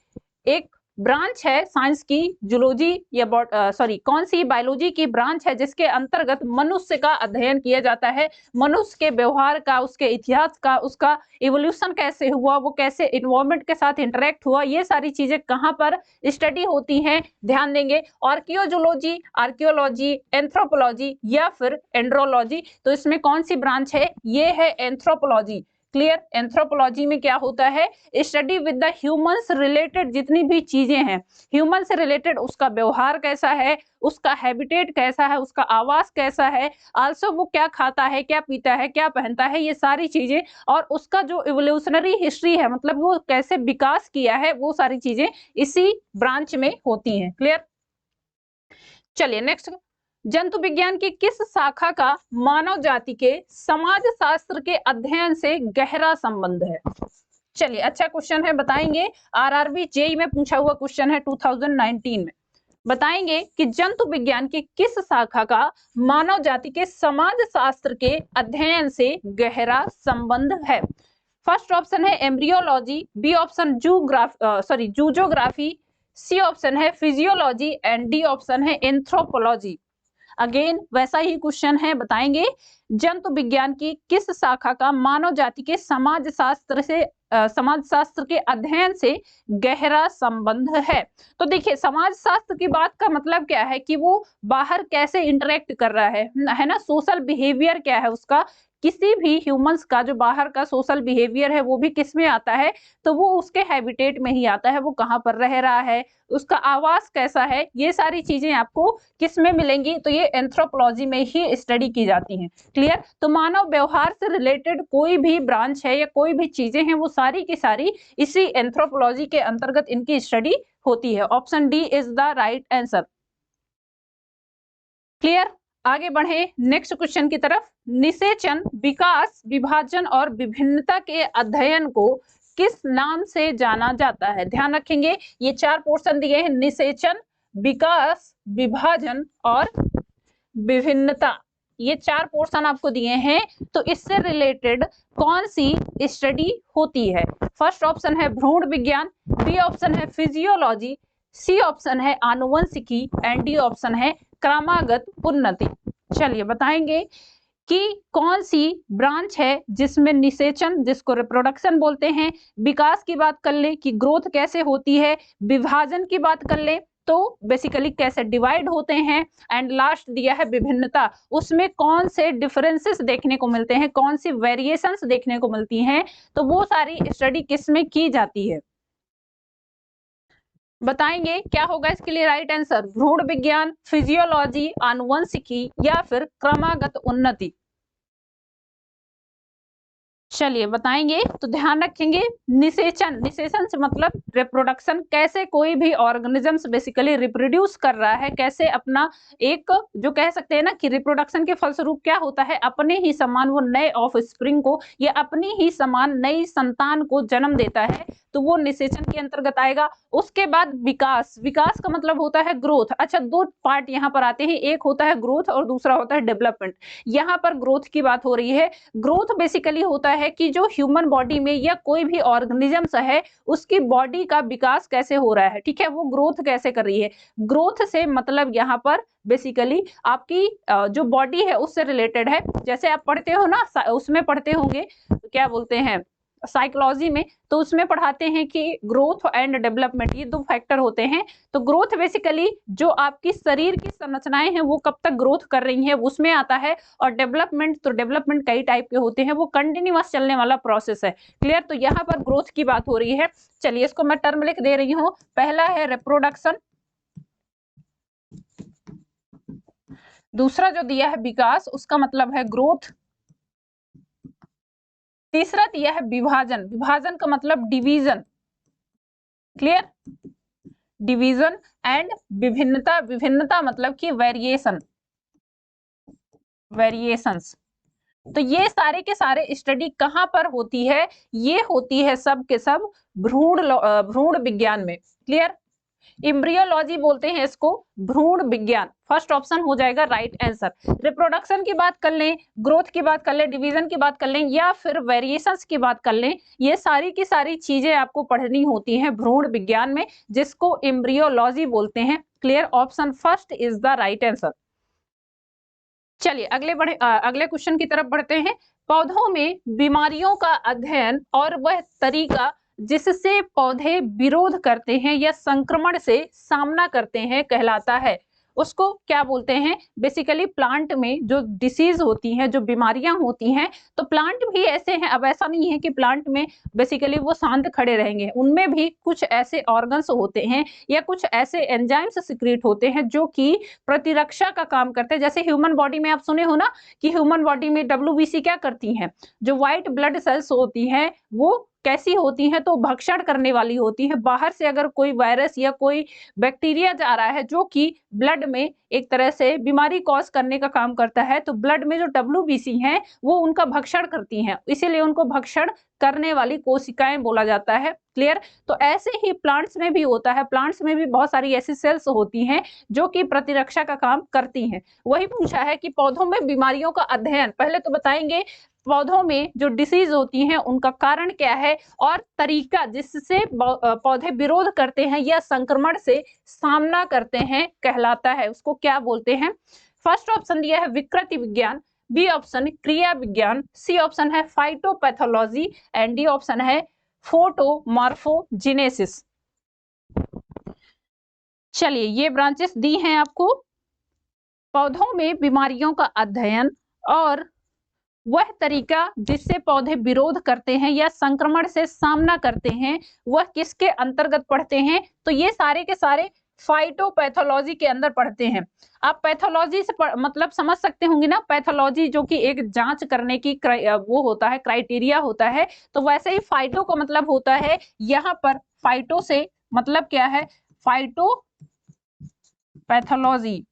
एक ब्रांच है साइंस की, जूलॉजी या कौन सी बायोलॉजी की ब्रांच है जिसके अंतर्गत मनुष्य का अध्ययन किया जाता है, मनुष्य के व्यवहार का, उसके इतिहास का, उसका इवोल्यूशन कैसे हुआ, वो कैसे इन्वायरमेंट के साथ इंटरेक्ट हुआ, ये सारी चीजें कहाँ पर स्टडी होती हैं, ध्यान देंगे। आर्कियोजूलॉजी, आर्कियोलॉजी, एंथ्रोपोलॉजी या फिर एंड्रोलॉजी? तो इसमें कौन सी ब्रांच है? ये है एंथ्रोपोलॉजी। क्लियर? एंथ्रोपोलॉजी में क्या होता है, study with the humans related जितनी भी चीजें हैं, ह्यूमन से रिलेटेड, उसका व्यवहार कैसा है, उसका हैबिटेट कैसा है, उसका आवास कैसा है, आल्सो वो क्या खाता है, क्या पीता है, क्या पहनता है, ये सारी चीजें, और उसका जो इवोल्यूशनरी हिस्ट्री है, मतलब वो कैसे विकास किया है, वो सारी चीजें इसी ब्रांच में होती हैं। क्लियर? चलिए नेक्स्ट, जंतु विज्ञान की किस शाखा का मानव जाति के समाज शास्त्र के अध्ययन से गहरा संबंध है? चलिए अच्छा क्वेश्चन है, बताएंगे। आरआरबी जेईई में पूछा हुआ क्वेश्चन है 2019 में। बताएंगे कि जंतु विज्ञान की किस शाखा का मानव जाति के समाज शास्त्र के अध्ययन से गहरा संबंध है? फर्स्ट ऑप्शन है embryology, B option zoogeography, C option है फिजियोलॉजी एंड डी ऑप्शन है एंथ्रोपोलॉजी। अगेन वैसा ही क्वेश्चन है, बताएंगे जंतु विज्ञान की किस शाखा का मानव जाति के समाज शास्त्र के अध्ययन से गहरा संबंध है? तो देखिए समाज शास्त्र की बात का मतलब क्या है कि वो बाहर कैसे इंटरेक्ट कर रहा है ना, सोशल बिहेवियर क्या है उसका, किसी भी ह्यूमंस का जो बाहर का सोशल बिहेवियर है वो भी किस में आता है, तो वो उसके हैबिटेट में ही आता है, वो कहाँ पर रह रहा है, उसका आवास कैसा है, ये सारी चीजें आपको किस में मिलेंगी, तो ये एंथ्रोपोलॉजी में ही स्टडी की जाती हैं। क्लियर? तो मानव व्यवहार से रिलेटेड कोई भी ब्रांच है या कोई भी चीजें हैं, वो सारी की सारी इसी एंथ्रोपोलॉजी के अंतर्गत इनकी स्टडी होती है। Option D is the right answer. Clear? आगे बढ़े नेक्स्ट क्वेश्चन की तरफ। निषेचन, विकास, विभाजन और विभिन्नता के अध्ययन को किस नाम से जाना जाता है? ध्यान रखेंगे ये चार पोर्शन दिए हैं, निषेचन, विकास, विभाजन और विभिन्नता, ये चार पोर्शन आपको दिए हैं। तो इससे रिलेटेड कौन सी स्टडी होती है? फर्स्ट ऑप्शन है भ्रूण विज्ञान, बी ऑप्शन है फिजियोलॉजी, सी ऑप्शन है आनुवंशिकी एंड डी ऑप्शन है क्रमागत उन्नति। चलिए बताएंगे कि कौन सी ब्रांच है जिसमें निषेचन, जिसको रिप्रोडक्शन बोलते हैं, विकास की बात कर ले कि ग्रोथ कैसे होती है, विभाजन की बात कर ले तो बेसिकली कैसे डिवाइड होते हैं, एंड लास्ट दिया है विभिन्नता, उसमें कौन से डिफरेंसेस देखने को मिलते हैं, कौन सी वेरिएशंस देखने को मिलती हैं, तो वो सारी स्टडी किस में की जाती है? बताएंगे क्या होगा इसके लिए राइट आंसर? भ्रूण विज्ञान, फिजियोलॉजी, आनुवंशिकी या फिर क्रमागत उन्नति। चलिए बताएंगे, तो ध्यान रखेंगे निषेचन, निषेचन से मतलब रिप्रोडक्शन, कैसे कोई भी ऑर्गेनिजम्स बेसिकली रिप्रोड्यूस कर रहा है, कैसे अपना एक जो कह सकते हैं ना कि रिप्रोडक्शन के फलस्वरूप क्या होता है, अपने ही समान वो नए ऑफ स्प्रिंग को या अपनी ही समान नई संतान को जन्म देता है, तो वो निषेचन के अंतर्गत आएगा। उसके बाद विकास, विकास का मतलब होता है ग्रोथ। अच्छा दो पार्ट यहाँ पर आते हैं, एक होता है ग्रोथ और दूसरा होता है डेवलपमेंट। यहाँ पर ग्रोथ की बात हो रही है। ग्रोथ बेसिकली होता है कि जो ह्यूमन बॉडी में या कोई भी ऑर्गेनिजम्स है उसकी बॉडी का विकास कैसे हो रहा है, ठीक है, वो ग्रोथ कैसे कर रही है। ग्रोथ से मतलब यहाँ पर बेसिकली आपकी जो बॉडी है उससे रिलेटेड है। जैसे आप पढ़ते हो ना, उसमें पढ़ते होंगे क्या बोलते हैं, साइकोलॉजी में, तो उसमें पढ़ाते हैं कि ग्रोथ एंड डेवलपमेंट ये 2 फैक्टर होते हैं। तो ग्रोथ बेसिकली जो आपकी शरीर की संरचनाएं हैं वो कब तक ग्रोथ कर रही हैं उसमें आता है, और डेवलपमेंट, तो डेवलपमेंट कई टाइप के होते हैं, वो कंटिन्यूअस चलने वाला प्रोसेस है। क्लियर? तो यहाँ पर ग्रोथ की बात हो रही है। चलिए इसको मैं टर्म लिख दे रही हूँ। पहला है रिप्रोडक्शन, दूसरा जो दिया है विकास, उसका मतलब है ग्रोथ, तीसरा दिया है विभाजन, विभाजन का मतलब डिवीजन। क्लियर? डिवीजन एंड विभिन्नता, विभिन्नता मतलब कि वेरिएशन, वेरिएशंस। तो ये सारे के सारे स्टडी कहां पर होती है? ये होती है सब के सब भ्रूण विज्ञान में। क्लियर? एम्ब्रियोलॉजी बोलते हैं इसको, भ्रूण विज्ञान। फर्स्ट ऑप्शन हो जाएगा राइट आंसर। रिप्रोडक्शन की बात कर लें, ग्रोथ की बात कर लें, डिवीजन की बात कर लें, या फिर वेरिएशंस की बात कर लें, ये सारी की सारी चीजें आपको पढ़नी होती हैं भ्रूण विज्ञान में, जिसको एम्ब्रियोलॉजी बोलते हैं। Clear? Option first is the right answer. चलिए अगले क्वेश्चन की तरफ बढ़ते हैं। पौधों में बीमारियों का अध्ययन और वह तरीका जिससे पौधे विरोध करते हैं या संक्रमण से सामना करते हैं कहलाता है, उसको क्या बोलते हैं? बेसिकली प्लांट में जो डिसीज होती हैं, जो बीमारियां होती हैं, तो प्लांट भी ऐसे हैं, अब ऐसा नहीं है कि प्लांट में बेसिकली वो शांत खड़े रहेंगे, उनमें भी कुछ ऐसे ऑर्गन्स होते हैं या कुछ ऐसे एंजाइम्स सिक्रीट होते हैं जो कि प्रतिरक्षा का काम करते हैं। जैसे ह्यूमन बॉडी में आप सुने हो ना कि ह्यूमन बॉडी में WBC क्या करती हैं? जो व्हाइट ब्लड सेल्स होती हैं वो कैसी होती हैं? तो भक्षण करने वाली होती हैं। बाहर से अगर कोई वायरस या कोई बैक्टीरिया जा रहा है जो कि ब्लड में एक तरह से बीमारी कॉज करने का काम करता है, तो ब्लड में जो WBC हैं वो उनका भक्षण करती हैं, इसीलिए उनको भक्षण करने वाली कोशिकाएं बोला जाता है। क्लियर? तो ऐसे ही प्लांट्स में भी होता है, प्लांट्स में भी बहुत सारी ऐसी सेल्स होती हैं जो कि प्रतिरक्षा का काम करती हैं। वही पूछा है कि पौधों में बीमारियों का अध्ययन, पहले तो बताएंगे पौधों में जो डिसीज होती हैं उनका कारण क्या है और तरीका जिससे पौधे विरोध करते हैं या संक्रमण से सामना करते हैं कहलाता है, उसको क्या बोलते हैं? फर्स्ट ऑप्शन दिया है विकृति विज्ञान, बी ऑप्शन क्रिया विज्ञान, सी ऑप्शन है फाइटोपैथोलॉजी एंड डी ऑप्शन है फोटोमॉर्फोजेनेसिस। चलिए ये ब्रांचेस दी हैं आपको। पौधों में बीमारियों का अध्ययन और वह तरीका जिससे पौधे विरोध करते हैं या संक्रमण से सामना करते हैं, वह किसके अंतर्गत पढ़ते हैं? तो ये सारे के सारे फाइटोपैथोलॉजी के अंदर पढ़ते हैं। आप पैथोलॉजी से मतलब समझ सकते होंगे ना, पैथोलॉजी जो कि एक जांच करने की वो होता है, क्राइटेरिया होता है, तो वैसे ही फाइटो का मतलब होता है, यहाँ पर फाइटो से मतलब क्या है? फाइटो पैथोलॉजी,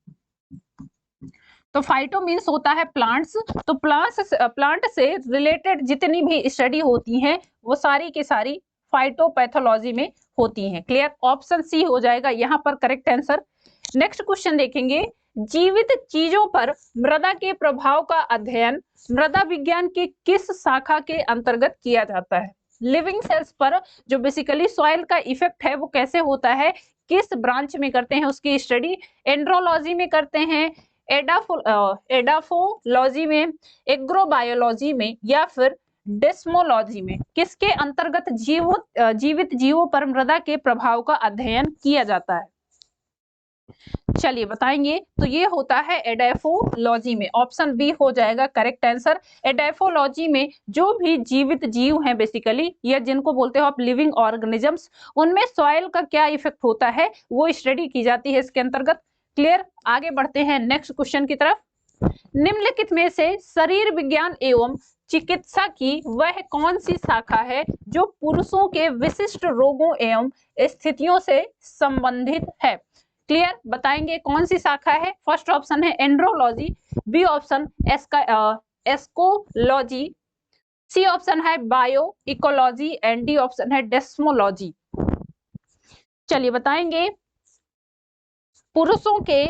तो फाइटो मीन्स होता है प्लांट्स, तो प्लांट से रिलेटेड जितनी भी स्टडी होती हैं वो सारी की सारी फाइटोपैथोलॉजी में होती हैं। क्लियर? ऑप्शन सी हो जाएगा यहाँ पर करेक्ट आंसर। नेक्स्ट क्वेश्चन देखेंगे, जीवित चीजों पर मृदा के प्रभाव का अध्ययन मृदा विज्ञान की किस शाखा के अंतर्गत किया जाता है? लिविंग सेल्स पर जो बेसिकली सॉइल का इफेक्ट है वो कैसे होता है, किस ब्रांच में करते हैं उसकी स्टडी? एंड्रोलॉजी में करते हैं, एडाफोलॉजी में, एग्रोबायोलॉजी में, या फिर डेस्मोलॉजी में? किसके अंतर्गत जीवित जीवों पर मृदा के प्रभाव का अध्ययन किया जाता है? चलिए बताएंगे। तो ये होता है एडाफोलॉजी में, ऑप्शन बी हो जाएगा करेक्ट आंसर। एडाफोलॉजी में जो भी जीवित जीव हैं बेसिकली, या जिनको बोलते हो आप लिविंग ऑर्गेनिजम्स, उनमें सॉइल का क्या इफेक्ट होता है वो स्टडी की जाती है इसके अंतर्गत। क्लियर? आगे बढ़ते हैं नेक्स्ट क्वेश्चन की तरफ। निम्नलिखित में से शरीर विज्ञान एवं चिकित्सा की वह कौन सी शाखा है जो पुरुषों के विशिष्ट रोगों एवं स्थितियों से संबंधित है? क्लियर? बताएंगे कौन सी शाखा है। फर्स्ट ऑप्शन है andrology, B option escology, C option है bio ecology and D option है डेस्मोलॉजी। चलिए बताएंगे। पुरुषों के,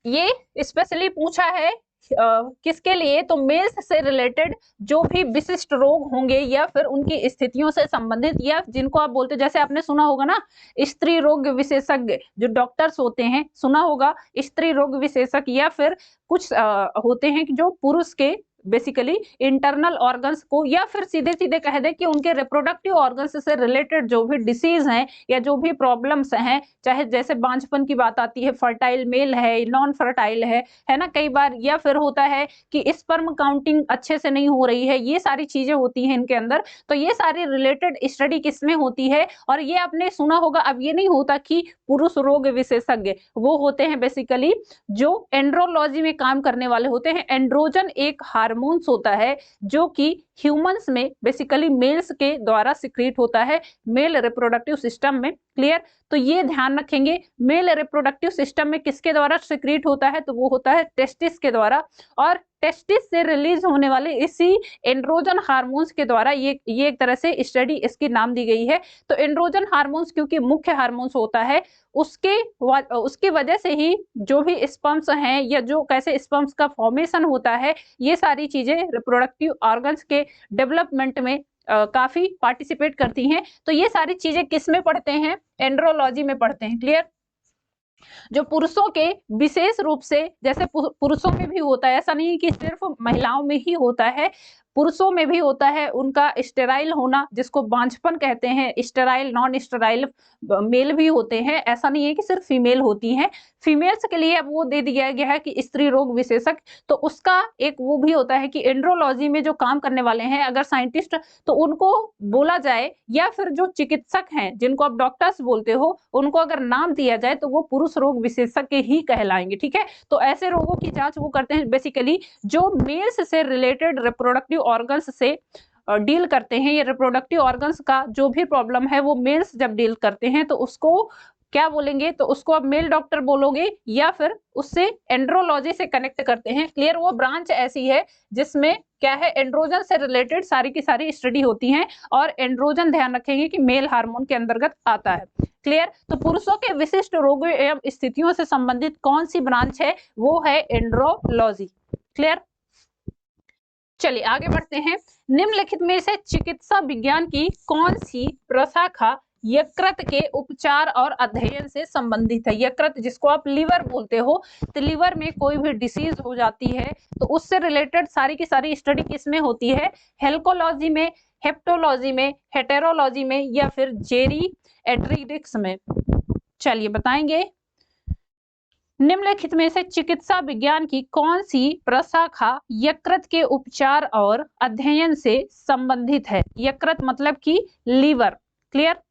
ये स्पेशली पूछा है किसके लिए? तो मेल्स से रिलेटेड जो भी विशिष्ट रोग होंगे या फिर उनकी स्थितियों से संबंधित, या जिनको आप बोलते, जैसे आपने सुना होगा ना स्त्री रोग विशेषज्ञ जो डॉक्टर्स होते हैं, सुना होगा स्त्री रोग विशेषज्ञ, या फिर कुछ होते हैं कि जो पुरुष के बेसिकली इंटरनल ऑर्गन्स को, या फिर सीधे सीधे कह दे कि उनके रिप्रोडक्टिव ऑर्गन्स से रिलेटेड जो भी डिसीज हैं या जो भी प्रॉब्लम्स हैं, चाहे जैसे बांझपन की बात आती है, फर्टाइल मेल है, नॉन फर्टाइल है ना, कई बार, या फिर होता है कि स्पर्म काउंटिंग अच्छे से नहीं हो रही है, ये सारी चीजें होती हैं इनके अंदर। तो ये सारी रिलेटेड स्टडी किसमें होती है? और ये आपने सुना होगा, अब ये नहीं होता कि पुरुष रोग विशेषज्ञ, वो होते हैं बेसिकली जो एंड्रोलॉजी में काम करने वाले होते हैं। एंड्रोजन एक हार्मोन्स होता है जो कि ह्यूमंस में बेसिकली मेल्स के द्वारा सिक्रीट होता है मेल रिप्रोडक्टिव सिस्टम में। क्लियर? तो ये ध्यान रखेंगे, मेल रिप्रोडक्टिव सिस्टम में किसके द्वारा सिक्रीट होता है? तो वो होता है टेस्टिस के द्वारा, और टेस्टिस से रिलीज होने वाले इसी एंड्रोजन हार्मोन्स के द्वारा ये एक तरह से स्टडी इसकी नाम दी गई है। तो एंड्रोजन हार्मोन्स क्योंकि मुख्य हार्मोन्स होता है, उसकी वजह से ही जो भी स्पर्म्स हैं या जो कैसे स्पर्म्स का फॉर्मेशन होता है, ये सारी चीजें रिप्रोडक्टिव ऑर्गन्स के डेवलपमेंट में काफी पार्टिसिपेट करती हैं। तो ये सारी चीजें किस में पढ़ते हैं? एंड्रोलॉजी में पढ़ते हैं। क्लियर? जो पुरुषों के विशेष रूप से, जैसे पुरुषों में भी होता है, ऐसा नहीं है कि सिर्फ महिलाओं में ही होता है, पुरुषों में भी होता है उनका स्टेराइल होना, जिसको बांझपन कहते हैं। स्टेराइल, नॉन स्टेराइल मेल भी होते हैं, ऐसा नहीं है कि सिर्फ फीमेल होती हैं। फीमेल्स के लिए अब वो दे दिया गया है कि स्त्री रोग विशेषज्ञ, तो उसका एक वो भी होता है कि एंड्रोलॉजी में जो काम करने वाले हैं अगर साइंटिस्ट, तो उनको बोला जाए, या फिर जो चिकित्सक हैं जिनको आप डॉक्टर्स बोलते हो, उनको अगर नाम दिया जाए तो वो पुरुष रोग विशेषज्ञ ही कहलाएंगे। ठीक है? तो ऐसे रोगों की जांच वो करते हैं बेसिकली जो मेल्स से रिलेटेड रिप्रोडक्टिव ऑर्गन्स से डील करते हैं। ये रिप्रोडक्टिव ऑर्गन्स का जो भी प्रॉब्लम है वो मेल्स जब डील करते हैं तो उसको क्या बोलेंगे? तो उसको आप मेल डॉक्टर बोलोगे, या फिर उससे एंड्रोलॉजी से कनेक्ट करते हैं। क्लियर? वो ब्रांच ऐसी है जिसमें क्या है, एंड्रोजन से रिलेटेड सारी की सारी स्टडी होती हैं, और एंड्रोजन ध्यान रखेंगे कि मेल हार्मोन के अंतर्गत आता है। क्लियर? तो पुरुषों के विशिष्ट रोगों एवं स्थितियों से संबंधित कौन सी ब्रांच है? वो है एंड्रोलॉजी। क्लियर? चलिए आगे बढ़ते हैं। निम्नलिखित में से चिकित्सा विज्ञान की कौन सी प्रशाखा यकृत के उपचार और अध्ययन से संबंधित है? यकृत जिसको आप लीवर बोलते हो, तो लीवर में कोई भी डिसीज हो जाती है तो उससे रिलेटेड सारी की सारी स्टडी किसमें होती है? हेल्कोलॉजी में, हेप्टोलॉजी में, हेटेरोलॉजी में, या फिर जेरिएट्रिक्स में? चलिए बताएंगे। निम्नलिखित में से चिकित्सा विज्ञान की कौन सी प्रशाखा यकृत के उपचार और अध्ययन से संबंधित है? यकृत मतलब कि लीवर। क्लियर?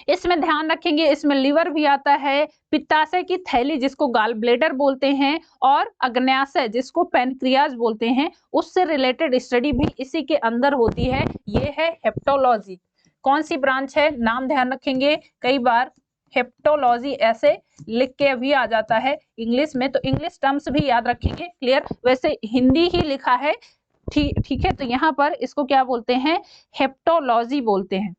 इसमें ध्यान रखेंगे, इसमें लीवर भी आता है, पित्ताशय की थैली जिसको गाल ब्लेडर बोलते हैं, और अग्न्याशय जिसको पैनक्रियाज बोलते हैं, उससे रिलेटेड स्टडी भी इसी के अंदर होती है। ये है हेप्टोलॉजी। कौन सी ब्रांच है? नाम ध्यान रखेंगे, कई बार हेप्टोलॉजी ऐसे लिख के अभी आ जाता है इंग्लिश में, तो इंग्लिश टर्म्स भी याद रखेंगे। क्लियर? वैसे हिंदी ही लिखा है, ठीक है, तो यहाँ पर इसको क्या बोलते हैं? हेप्टोलॉजी बोलते हैं।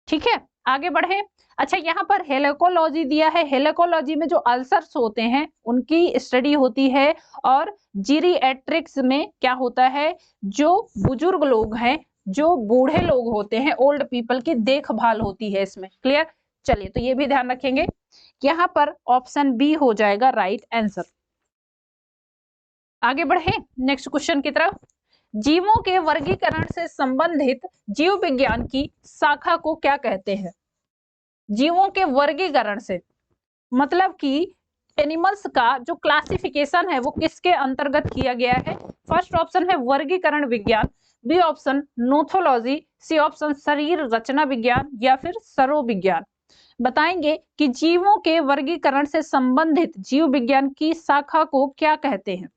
ठीक है, आगे बढ़े। अच्छा, यहाँ पर हेलेकोलॉजी दिया है। हेलेकोलॉजी में जो अल्सर्स होते हैं उनकी स्टडी होती है, और जीरिएट्रिक्स में क्या होता है? जो बुजुर्ग लोग हैं, जो बूढ़े लोग होते हैं, ओल्ड पीपल की देखभाल होती है इसमें। क्लियर? चलिए, तो ये भी ध्यान रखेंगे, यहाँ पर ऑप्शन बी हो जाएगा राइट आंसर। आगे बढ़े नेक्स्ट क्वेश्चन की तरफ। जीवों के वर्गीकरण से संबंधित जीव विज्ञान की शाखा को क्या कहते हैं? जीवों के वर्गीकरण से मतलब कि एनिमल्स का जो क्लासिफिकेशन है वो किसके अंतर्गत किया गया है? फर्स्ट ऑप्शन है वर्गीकरण विज्ञान, बी ऑप्शन नोथोलॉजी, सी ऑप्शन शरीर रचना विज्ञान, या फिर सरोविज्ञान। बताएंगे कि जीवों के वर्गीकरण से संबंधित जीव विज्ञान की शाखा को क्या कहते हैं?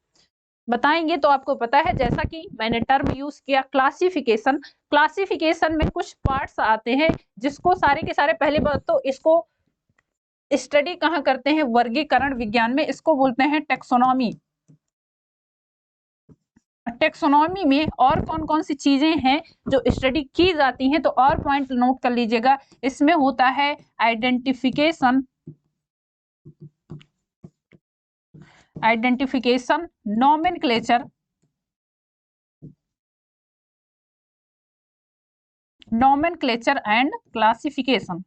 बताएंगे तो आपको पता है, जैसा कि मैंने टर्म यूज किया क्लासिफिकेशन। क्लासिफिकेशन में कुछ पार्ट्स आते हैं जिसको सारे के सारे, पहले बात तो इसको स्टडी कहाँ करते हैं? वर्गीकरण विज्ञान में। इसको बोलते हैं टेक्सोनॉमी। टेक्सोनॉमी में और कौन कौन सी चीजें हैं जो स्टडी की जाती हैं? तो और पॉइंट नोट कर लीजिएगा, इसमें होता है आइडेंटिफिकेशन, नोमेनक्लेचर, एंड क्लासिफिकेशन।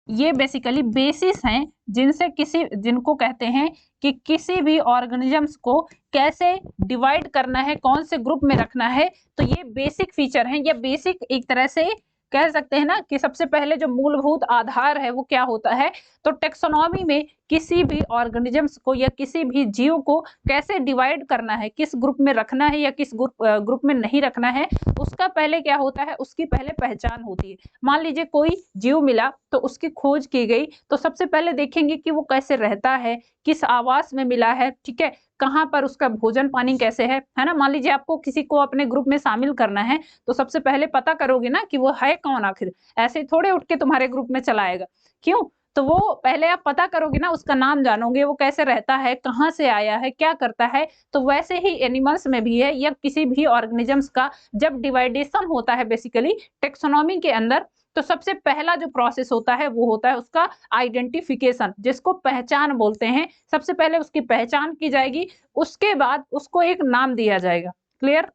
ये बेसिकली बेसिस हैं जिनको कहते हैं कि किसी भी ऑर्गेनिजम्स को कैसे डिवाइड करना है, कौन से ग्रुप में रखना है। तो ये बेसिक फीचर हैं, या बेसिक एक तरह से कह सकते हैं ना कि सबसे पहले जो मूलभूत आधार है वो क्या होता है। तो टेक्सोनॉमी में किसी भी ऑर्गेनिजम्स को या किसी भी जीव को कैसे डिवाइड करना है, किस ग्रुप में रखना है या किस ग्रुप में नहीं रखना है, उसका पहले क्या होता है, उसकी पहले पहचान होती है। मान लीजिए कोई जीव मिला तो उसकी खोज की गई, तो सबसे पहले देखेंगे कि वो कैसे रहता है, किस आवास में मिला है, ठीक है, कहाँ पर उसका भोजन पानी कैसे है ना। मान लीजिए आपको किसी को अपने ग्रुप में शामिल करना है तो सबसे पहले पता करोगे ना कि वो है कौन, आखिर ऐसे थोड़े उठ के तुम्हारे ग्रुप में चला आएगा, क्यों? तो वो पहले आप पता करोगे ना, उसका नाम जानोगे, वो कैसे रहता है, कहाँ से आया है, क्या करता है। तो वैसे ही एनिमल्स में भी है, या किसी भी ऑर्गेनिजम्स का जब डिवाइडेशन होता है बेसिकली टेक्सोनॉमी के अंदर, तो सबसे पहला जो प्रोसेस होता है वो होता है उसका आइडेंटिफिकेशन, जिसको पहचान बोलते हैं। सबसे पहले उसकी पहचान की जाएगी, उसके बाद उसको एक नाम दिया जाएगा। क्लियर?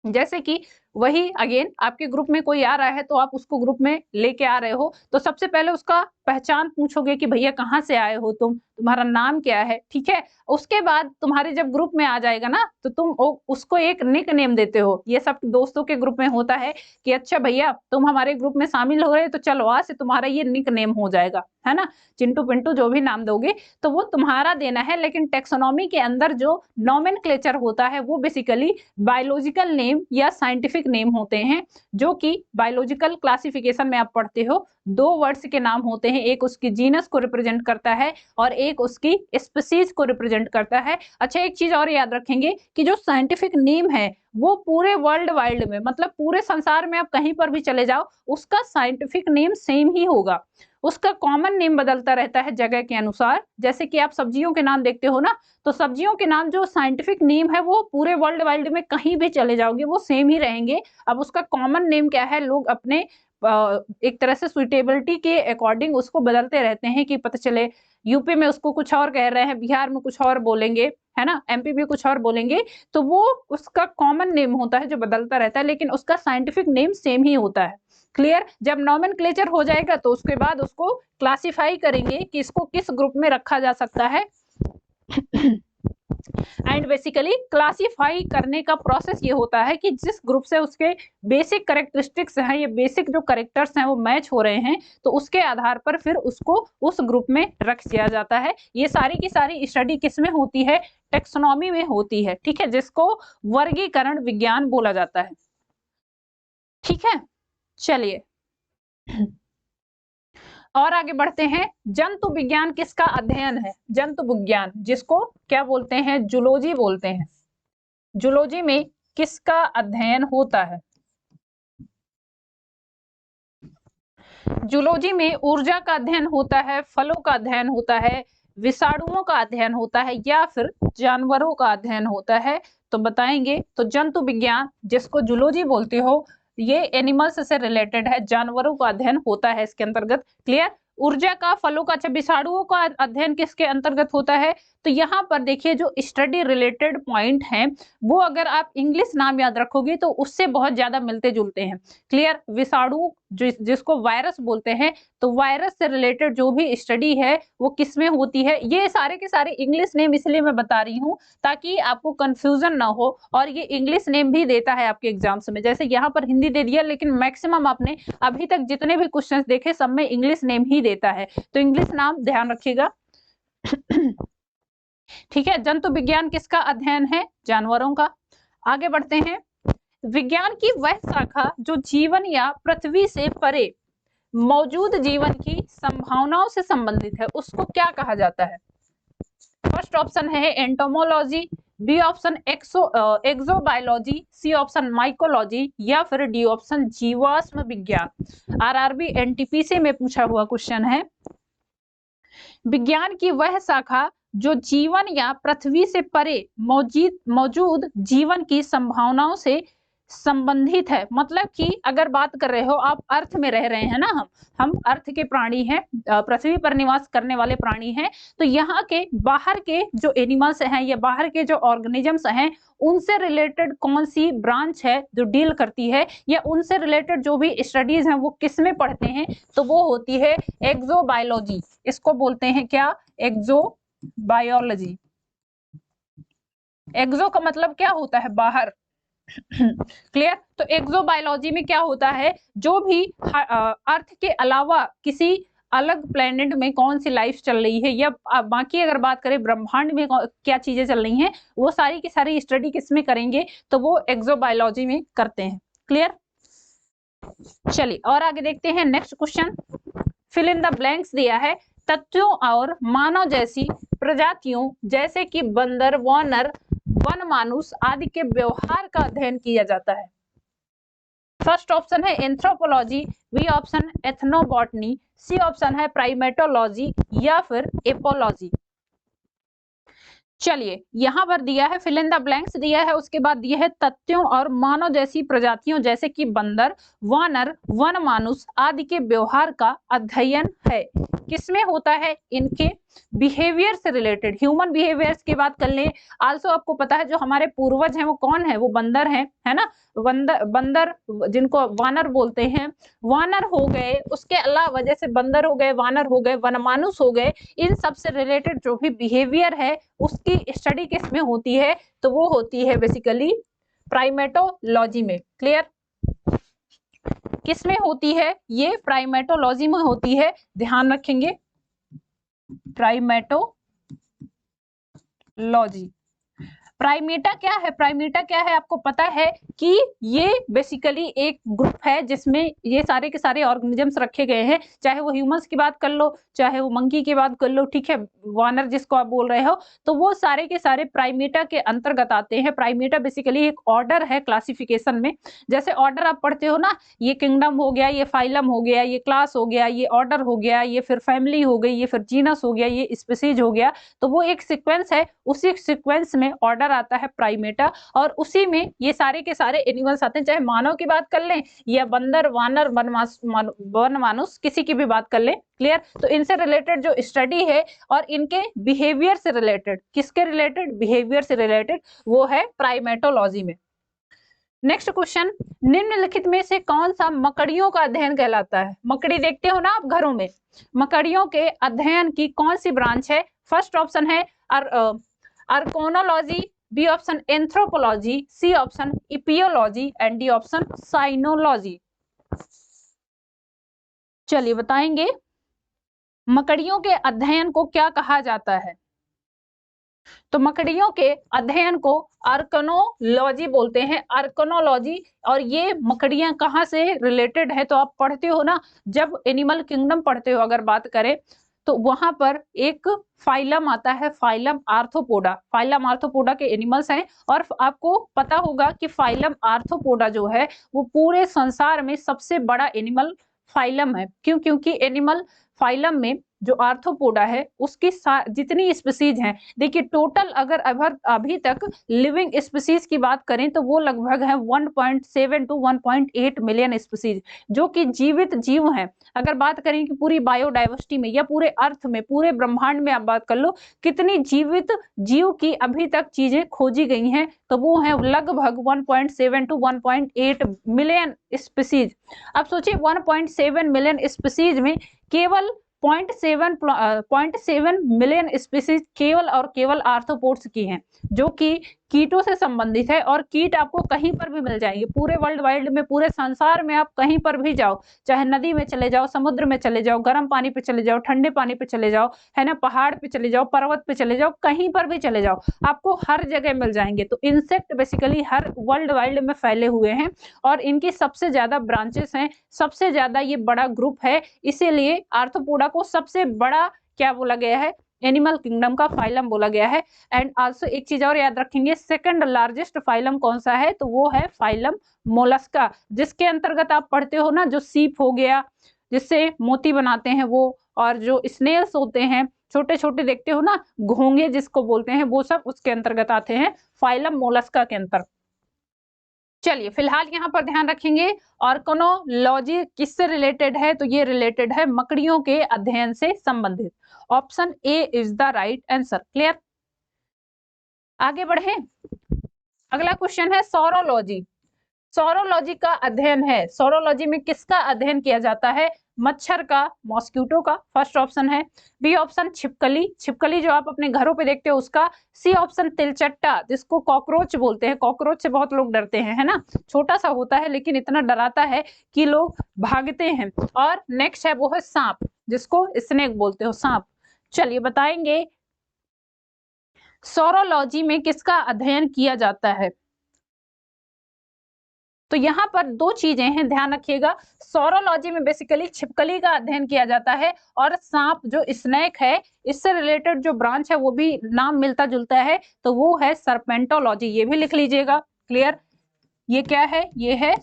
जैसे कि वही अगेन आपके ग्रुप में कोई आ रहा है तो आप उसको ग्रुप में लेके आ रहे हो, तो सबसे पहले उसका पहचान पूछोगे कि भैया कहाँ से आए हो तुम, तुम्हारा नाम क्या है, ठीक है। उसके बाद तुम्हारे जब ग्रुप में आ जाएगा ना तो तुम उसको एक निक नेम देते हो। ये सब दोस्तों के ग्रुप में होता है कि अच्छा भैया तुम हमारे ग्रुप में शामिल हो रहे, तो चलो आज से तुम्हारा ये निक नेम हो जाएगा, है ना, चिंटू पिंटू जो भी नाम दोगे तो वो तुम्हारा देना है। लेकिन टेक्सोनॉमी के अंदर जो नोमेनक्लेचर होता है वो बेसिकली बायोलॉजिकल नेम या साइंटिफिक नेम होते हैं, जो कि बायोलॉजिकल क्लासिफिकेशन में आप पढ़ते हो। दो वर्ड्स के नाम होते हैं, एक उसकी जीनस को रिप्रेजेंट करता है और एक उसकी स्पीसीज को रिप्रेजेंट करता है। अच्छा, एक चीज और याद रखेंगे कि जो साइंटिफिक नेम है वो पूरे वर्ल्ड वाइड में, मतलब पूरे संसार में आप कहीं पर भी चले जाओ, उसका साइंटिफिक नेम सेम ही होगा। उसका कॉमन नेम बदलता रहता है जगह के अनुसार। जैसे कि आप सब्जियों के नाम देखते हो ना, तो सब्जियों के नाम जो साइंटिफिक नेम है वो पूरे वर्ल्ड वाइड में कहीं भी चले जाओगे वो सेम ही रहेंगे। अब उसका कॉमन नेम क्या है, लोग अपने एक तरह से सुइटेबिलिटी के अकॉर्डिंग उसको बदलते रहते हैं कि पता चले यूपी में उसको कुछ और कह रहे हैं, बिहार में कुछ और बोलेंगे, है ना, एमपी में कुछ और बोलेंगे। तो वो उसका कॉमन नेम होता है जो बदलता रहता है, लेकिन उसका साइंटिफिक नेम सेम ही होता है। क्लियर? जब नोमेनक्लेचर हो जाएगा तो उसके बाद उसको क्लासिफाई करेंगे कि इसको किस ग्रुप में रखा जा सकता है। एंड बेसिकली क्लासिफाई करने का प्रोसेस ये होता है कि जिस ग्रुप से उसके बेसिक कैरेक्टरिस्टिक्स हैं, ये बेसिक जो कैरेक्टर्स हैं वो मैच हो रहे हैं, तो उसके आधार पर फिर उसको उस ग्रुप में रख दिया जाता है। ये सारी की सारी स्टडी किस में होती है? टेक्सोनॉमी में होती है, ठीक है, जिसको वर्गीकरण विज्ञान बोला जाता है। ठीक है, चलिए और आगे बढ़ते हैं। जंतु विज्ञान किसका अध्ययन है? जंतु विज्ञान, जिसको क्या बोलते हैं? जूलॉजी बोलते हैं। जूलॉजी में किसका अध्ययन होता है? जूलॉजी में ऊर्जा का अध्ययन होता है, फलों का अध्ययन होता है, विषाणुओं का अध्ययन होता है, या फिर जानवरों का अध्ययन होता है? तो बताएंगे। तो जंतु विज्ञान, जिसको जूलॉजी बोलते हो, ये एनिमल्स से रिलेटेड है, जानवरों का अध्ययन होता है इसके अंतर्गत। क्लियर? ऊर्जा का, फलों का, अच्छा विषाणुओं का अध्ययन किसके अंतर्गत होता है? तो यहाँ पर देखिए जो स्टडी रिलेटेड पॉइंट हैं वो अगर आप इंग्लिश नाम याद रखोगे तो उससे बहुत ज्यादा मिलते जुलते हैं। क्लियर? विषाणु जिसको वायरस बोलते हैं, तो वायरस से रिलेटेड जो भी स्टडी है वो किसमें होती है? ये सारे के सारे इंग्लिश नेम इसलिए मैं बता रही हूँ ताकि आपको कंफ्यूजन ना हो। और ये इंग्लिश नेम भी देता है आपके एग्जाम्स में, जैसे यहाँ पर हिंदी दे दिया, लेकिन मैक्सिमम आपने अभी तक जितने भी क्वेश्चंस देखे सब में इंग्लिश नेम ही देता है, तो इंग्लिश नाम ध्यान रखिएगा। ठीक है, जंतु विज्ञान किसका अध्ययन है? जानवरों का। आगे बढ़ते हैं। विज्ञान की वह शाखा जो जीवन या पृथ्वी से परे मौजूद जीवन की संभावनाओं से संबंधित है, उसको क्या कहा जाता है? फर्स्ट ऑप्शन है entomology, B option exobiology, C option mycology, या फिर डी ऑप्शन जीवाश्म विज्ञान। आरआरबी एनटीपीसी में पूछा हुआ क्वेश्चन है। विज्ञान की वह शाखा जो जीवन या पृथ्वी से परे मौजूद जीवन की संभावनाओं से संबंधित है। मतलब कि अगर बात कर रहे हो आप, अर्थ में रह रहे हैं ना, हम अर्थ के प्राणी हैं, पृथ्वी पर निवास करने वाले प्राणी हैं, तो यहाँ के बाहर के जो एनिमल्स हैं या बाहर के जो ऑर्गेनिजम्स हैं, उनसे रिलेटेड कौन सी ब्रांच है जो डील करती है, या उनसे रिलेटेड जो भी स्टडीज हैं वो किस में पढ़ते हैं, तो वो होती है एक्सोबायोलॉजी। इसको बोलते हैं क्या? एक्सोबायोलॉजी। एक्सो का मतलब क्या होता है? बाहर। क्लियर? तो एक्सोबायोलॉजी में क्या होता है, जो भी अर्थ के अलावा किसी अलग प्लेनेट में कौन सी लाइफ चल रही है, या बाकी अगर बात करें ब्रह्मांड में क्या चीजें चल रही हैं, वो सारी की सारी स्टडी किस में करेंगे, तो वो एक्सोबायोलॉजी में करते हैं। क्लियर? चलिए और आगे देखते हैं। Next question, fill in the blanks दिया है, तथ्यों और मानव जैसी प्रजातियों जैसे कि बंदर, वानर, वन मानुष आदि के व्यवहार का अध्ययन किया जाता है। फर्स्ट ऑप्शन है anthropology, B option ethnobotany, C option है प्राइमेटोलॉजी, या फिर एपोलॉजी। चलिए यहां पर दिया है फिल इन द ब्लैंक्स दिया है, उसके बाद दिया है तथ्यों और मानव जैसी प्रजातियों जैसे कि बंदर, वानर, वन मानुष आदि के व्यवहार का अध्ययन है। किसमें होता है? इनके बिहेवियर से रिलेटेड, ह्यूमन बिहेवियर्स की बात कर ले। आल्सो आपको पता है जो हमारे पूर्वज हैं वो कौन है? वो बंदर हैं, है ना। बंदर जिनको वानर बोलते हैं, वानर हो गए, उसके अलावा जैसे बंदर हो गए, वानर हो गए, वनमानुष हो गए, इन सब से रिलेटेड जो भी बिहेवियर है उसकी स्टडी किस में होती है? तो वो होती है बेसिकली प्राइमेटोलॉजी में। क्लियर? किस में होती है? ये प्राइमेटोलॉजी में होती है, ध्यान रखेंगे, प्राइमेटोलॉजी। प्राइमेटा क्या है? प्राइमेटा क्या है आपको पता है कि ये बेसिकली एक ग्रुप है जिसमें ये सारे के सारे ऑर्गेनिजम्स रखे गए हैं, चाहे वो ह्यूमंस की बात कर लो, चाहे वो मंकी की बात कर लो, ठीक है, वानर जिसको आप बोल रहे हो, तो वो सारे के सारे प्राइमेटा के अंतर्गत आते हैं। प्राइमेटा बेसिकली एक ऑर्डर है क्लासिफिकेशन में। जैसे ऑर्डर आप पढ़ते हो ना, ये किंगडम हो गया, ये फाइलम हो गया, ये क्लास हो गया, ये ऑर्डर हो गया, ये फिर फैमिली हो गई, ये फिर जीनस हो गया, ये स्पीसीज हो गया, तो वो एक सीक्वेंस है, उसी सीक्वेंस में ऑर्डर आता है प्राइमेटा, और उसी में ये सारे के सारे एनिमल्स आते हैं। चाहे मानव की बात कर लें या बंदर, वानर, वन मानुष, किसी की भी बात कर लें। क्लियर? तो इनसे रिलेटेड जो स्टडी है और इनके बिहेवियर से रिलेटेड, किसके रिलेटेड? बिहेवियर से रिलेटेड, वो है प्राइमेटोलॉजी में। नेक्स्ट क्वेश्चन, निम्नलिखित में से कौन सा मकड़ियों का अध्ययन कहलाता है? मकड़ी देखते हो ना आप घरों में, मकड़ियों के अध्ययन की कौन सी ब्रांच है? फर्स्ट ऑप्शन है arachnology, B option anthropology, C option epiology, and D option cynology. चलिए बताएंगे मकड़ियों के अध्ययन को क्या कहा जाता है। तो मकड़ियों के अध्ययन को आर्कनोलॉजी बोलते हैं, आर्कनोलॉजी। और ये मकड़ियां कहाँ से रिलेटेड है? तो आप पढ़ते हो ना, जब एनिमल किंगडम पढ़ते हो अगर बात करें, तो वहां पर एक फाइलम आता है, फाइलम आर्थ्रोपोडा। फाइलम आर्थ्रोपोडा के एनिमल्स हैं, और आपको पता होगा कि फाइलम आर्थ्रोपोडा जो है वो पूरे संसार में सबसे बड़ा एनिमल फाइलम है। क्यों? क्योंकि एनिमल फाइलम में जो आर्थ्रोपोडा है उसकी जितनी स्पीसीज हैं, देखिए टोटल अगर अभी तक लिविंग स्पीसीज की बात करें तो वो लगभग है 1.7 टू 1.8 मिलियन स्पीसीज, जो कि जीवित जीव हैं। अगर बात करें कि पूरी बायोडाइवर्सिटी में या पूरे अर्थ में, पूरे ब्रह्मांड में आप बात कर लो, कितनी जीवित जीव की अभी तक चीजें खोजी गई हैं, तो वो है लगभग 1.7 टू 1.8 मिलियन स्पीसीज। अब सोचिए 1.7 मिलियन स्पीसीज में केवल 0.7 मिलियन स्पीसीज केवल और केवल आर्थ्रोपोड्स की हैं, जो कि कीटों से संबंधित है। और कीट आपको कहीं पर भी मिल जाएंगे, पूरे वर्ल्ड वाइड में, पूरे संसार में आप कहीं पर भी जाओ, चाहे नदी में चले जाओ, समुद्र में चले जाओ, गर्म पानी पे चले जाओ, ठंडे पानी पे चले जाओ, है ना, पहाड़ पे चले जाओ, पर्वत पे चले जाओ, कहीं पर भी चले जाओ, आपको हर जगह मिल जाएंगे। तो इंसेक्ट बेसिकली हर वर्ल्ड वाइड में फैले हुए हैं, और इनकी सबसे ज्यादा ब्रांचेस हैं, सबसे ज्यादा ये बड़ा ग्रुप है, इसीलिए आर्थ्रोपोडा को सबसे बड़ा क्या बोला गया है? एनिमल किंगडम का फाइलम बोला गया है। एंड आल्सो एक चीज और याद रखेंगे, सेकंड लार्जेस्ट फाइलम कौन सा है? तो वो है फाइलम मोलस्का, जिसके अंतर्गत आप पढ़ते हो ना, जो सीप हो गया जिससे मोती बनाते हैं वो, और जो स्नेल्स होते हैं छोटे छोटे देखते हो ना, घोंगे जिसको बोलते हैं, वो सब उसके अंतर्गत आते हैं, फाइलम मोलस्का के अंतर्गत। चलिए फिलहाल यहाँ पर ध्यान रखेंगे ऑर्गेनोलॉजी किससे रिलेटेड है, तो ये रिलेटेड है मकड़ियों के अध्ययन से संबंधित। Option A is the right answer. Clear, आगे बढ़े। अगला क्वेश्चन है सौरोलॉजी। सौरोलॉजी का अध्ययन है, सौरोलॉजी में किसका अध्ययन किया जाता है? मच्छर का, मॉस्किटो का, फर्स्ट ऑप्शन है। बी ऑप्शन छिपकली, छिपकली जो आप अपने घरों पे देखते हो उसका। सी ऑप्शन तिलचट्टा जिसको कॉकरोच बोलते हैं, कॉकरोच से बहुत लोग डरते हैं, है ना, छोटा सा होता है लेकिन इतना डराता है कि लोग भागते हैं। और नेक्स्ट है वो है सांप जिसको स्नेक बोलते हो, सांप। चलिए बताएंगे सौरोलॉजी में किसका अध्ययन किया जाता है। तो यहाँ पर दो चीजें हैं, ध्यान रखिएगा। सौरोलॉजी में बेसिकली छिपकली का अध्ययन किया जाता है और सांप जो स्नेक है इससे रिलेटेड जो ब्रांच है वो भी नाम मिलता जुलता है, तो वो है सर्पेंटोलॉजी। ये भी लिख लीजिएगा। क्लियर, ये क्या है? ये है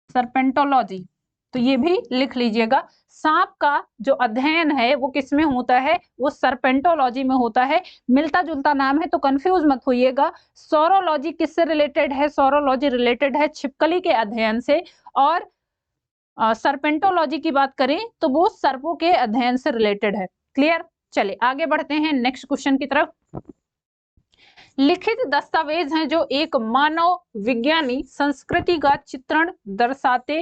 सर्पेंटोलॉजी, तो ये भी लिख लीजिएगा। सांप का जो अध्ययन है वो किसमें होता है? वो सर्पेंटोलॉजी में होता है। मिलता जुलता नाम है तो कंफ्यूज मत होइएगा। सौरोलॉजी किससे रिलेटेड है? सौरोलॉजी रिलेटेड है छिपकली के अध्ययन से। और सर्पेंटोलॉजी की बात करें तो वो सर्पों के अध्ययन से रिलेटेड है। क्लियर, चलिए आगे बढ़ते हैं नेक्स्ट क्वेश्चन की तरफ। लिखित दस्तावेज हैं जो एक मानव विज्ञानी संस्कृति का चित्रण दर्शाते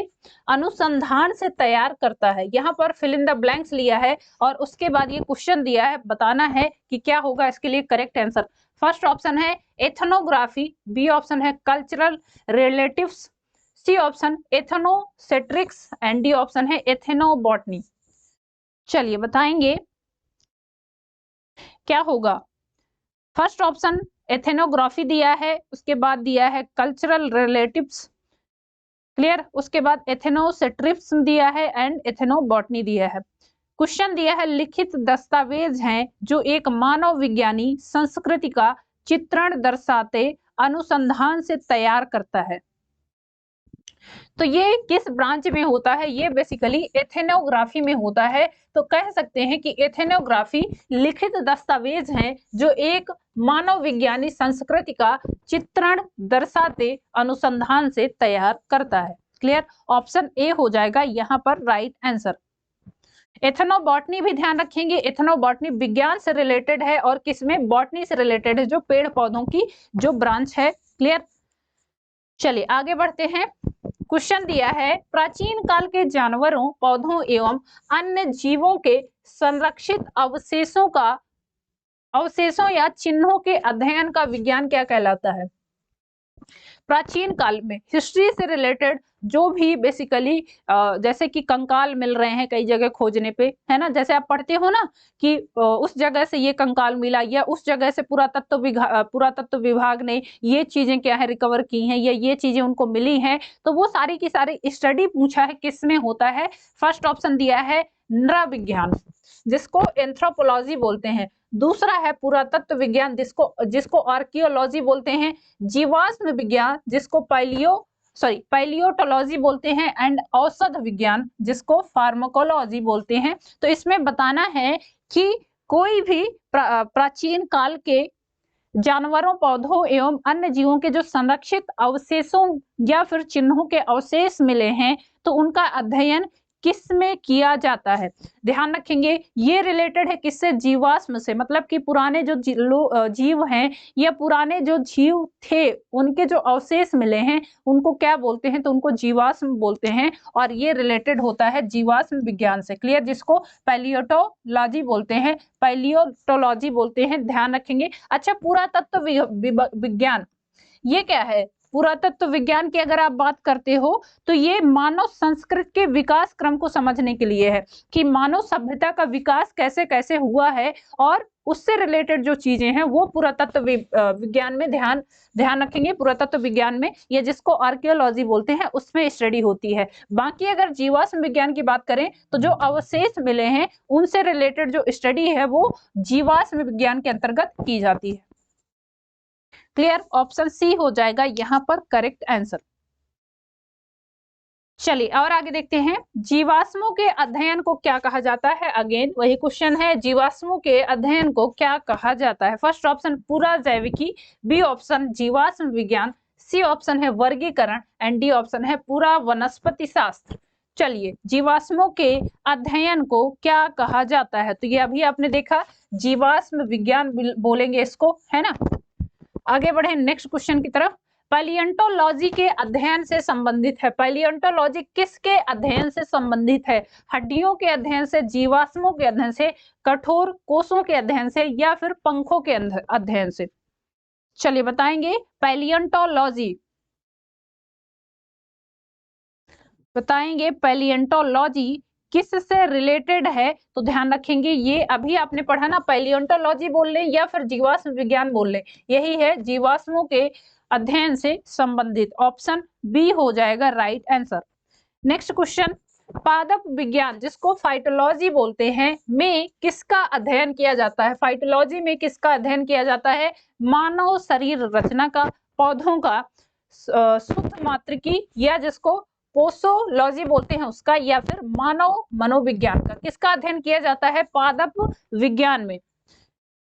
अनुसंधान से तैयार करता है। यहाँ पर फिल इन द ब्लैंक्स लिया है और उसके बाद ये क्वेश्चन दिया है, बताना है कि क्या होगा इसके लिए करेक्ट आंसर। फर्स्ट ऑप्शन है एथनोग्राफी, बी ऑप्शन है cultural relatives, C option ethnocentrics and D option है एथनोबॉटनी। चलिए बताएंगे क्या होगा। फर्स्ट ऑप्शन एथेनोग्राफी दिया है, उसके बाद दिया है कल्चरल रिलेटिव्स। क्लियर, उसके बाद एथेनोसेट्रिप्स दिया है एंड एथेनोबॉटनी दिया है। क्वेश्चन दिया है लिखित दस्तावेज हैं जो एक मानव विज्ञानी संस्कृति का चित्रण दर्शाते अनुसंधान से तैयार करता है। तो ये किस ब्रांच में होता है? ये बेसिकली एथेनोग्राफी में होता है। तो कह सकते हैं कि एथेनोग्राफी लिखित दस्तावेज हैं जो एक मानव विज्ञानी संस्कृति का चित्रण दर्शाते अनुसंधान से तैयार करता है। क्लियर, ऑप्शन ए हो जाएगा यहाँ पर राइट आंसर। एथनोबॉटनी भी ध्यान रखेंगे, एथनोबॉटनी विज्ञान से रिलेटेड है और किसमें? बॉटनी से रिलेटेड है, जो पेड़ पौधों की जो ब्रांच है। क्लियर, चलिए आगे बढ़ते हैं। क्वेश्चन दिया है प्राचीन काल के जानवरों, पौधों एवं अन्य जीवों के संरक्षित अवशेषों या चिन्हों के अध्ययन का विज्ञान क्या कहलाता है? प्राचीन काल में हिस्ट्री से रिलेटेड जो भी बेसिकली जैसे कि कंकाल मिल रहे हैं कई जगह खोजने पे, है ना, जैसे आप पढ़ते हो ना कि उस जगह से ये कंकाल मिला या उस जगह से पुरातत्व विभाग ने ये चीजें क्या है रिकवर की हैं या ये चीजें उनको मिली हैं, तो वो सारी की सारी स्टडी पूछा है किसमें होता है। फर्स्ट ऑप्शन दिया है नृविज्ञान जिसको एंथ्रोपोलॉजी बोलते हैं। दूसरा है पुरातत्व विज्ञान जिसको आर्कियोलॉजी बोलते हैं। जीवाश्म विज्ञान जिसको पैलियोटोलॉजी बोलते हैं एंड औषध विज्ञान जिसको फार्माकोलॉजी बोलते हैं। तो इसमें बताना है कि कोई भी प्राचीन काल के जानवरों, पौधों एवं अन्य जीवों के जो संरक्षित अवशेषों या फिर चिन्हों के अवशेष मिले हैं तो उनका अध्ययन किसमें किया जाता है। ध्यान रखेंगे ये रिलेटेड है किससे? जीवाश्म से, मतलब कि पुराने जो जीव हैं या पुराने जो जीव थे उनके जो अवशेष मिले हैं उनको क्या बोलते हैं? तो उनको जीवाश्म बोलते हैं और ये रिलेटेड होता है जीवाश्म विज्ञान से। क्लियर, जिसको पैलियोटोलॉजी बोलते हैं, पैलियोटोलॉजी बोलते हैं, ध्यान रखेंगे। अच्छा, पुरातत्व विज्ञान ये क्या है? पुरातत्व विज्ञान की अगर आप बात करते हो तो ये मानव संस्कृति के विकास क्रम को समझने के लिए है कि मानव सभ्यता का विकास कैसे कैसे हुआ है और उससे रिलेटेड जो चीजें हैं वो पुरातत्व विज्ञान में ध्यान रखेंगे। पुरातत्व विज्ञान में ये जिसको आर्कियोलॉजी बोलते हैं उसमें स्टडी होती है। बाकी अगर जीवाश्म विज्ञान की बात करें तो जो अवशेष मिले हैं उनसे रिलेटेड जो स्टडी है वो जीवाश्म विज्ञान के अंतर्गत की जाती है। क्लियर, ऑप्शन सी हो जाएगा यहाँ पर करेक्ट आंसर। चलिए और आगे देखते हैं, जीवाश्मों के अध्ययन को क्या कहा जाता है। अगेन वही क्वेश्चन है, जीवाश्मों के अध्ययन को क्या कहा जाता है। फर्स्ट ऑप्शन पूरा जैविकी, बी ऑप्शन जीवाश्म विज्ञान, सी ऑप्शन है वर्गीकरण एंड डी ऑप्शन है पूरा वनस्पति शास्त्र। चलिए जीवाश्मों के अध्ययन को क्या कहा जाता है, तो ये अभी आपने देखा जीवाश्म विज्ञान बोलेंगे इसको, है ना। आगे बढ़े नेक्स्ट क्वेश्चन की तरफ। पैलियोंटोलॉजी के अध्ययन से संबंधित है। पैलियोंटोलॉजी किसके अध्ययन से संबंधित है? हड्डियों के अध्ययन से, जीवाश्मों के अध्ययन से, कठोर कोषों के अध्ययन से या फिर पंखों के अध्ययन से? चलिए बताएंगे पैलियोंटोलॉजी, बताएंगे पैलियोंटोलॉजी किससे रिलेटेड है। तो ध्यान रखेंगे ये अभी आपने पढ़ा ना, पैलियोंटोलॉजी बोल ले या फिर जीवाश्म विज्ञान बोल ले, यही है जीवाश्मों के अध्ययन से संबंधित। ऑप्शन बी हो जाएगा राइट आंसर। नेक्स्ट क्वेश्चन, पादप विज्ञान जिसको फाइटोलॉजी बोलते हैं में किसका अध्ययन किया जाता है? फाइटोलॉजी में किसका अध्ययन किया जाता है? मानव शरीर रचना का, पौधों का, शुद्ध मात्रिकी या जिसको पोसोलॉजी बोलते हैं उसका, या फिर मानव मनोविज्ञान का। किसका अध्ययन किया जाता है पादप विज्ञान में?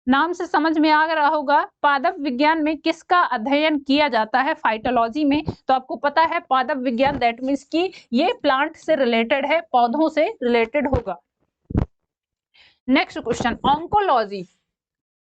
नाम से समझ में आ रहा होगा, पादप विज्ञान में किसका अध्ययन किया जाता है फाइटोलॉजी में। तो आपको पता है पादप विज्ञान दैट मीन्स कि ये प्लांट से रिलेटेड है, पौधों से रिलेटेड होगा। नेक्स्ट क्वेश्चन, ऑन्कोलॉजी,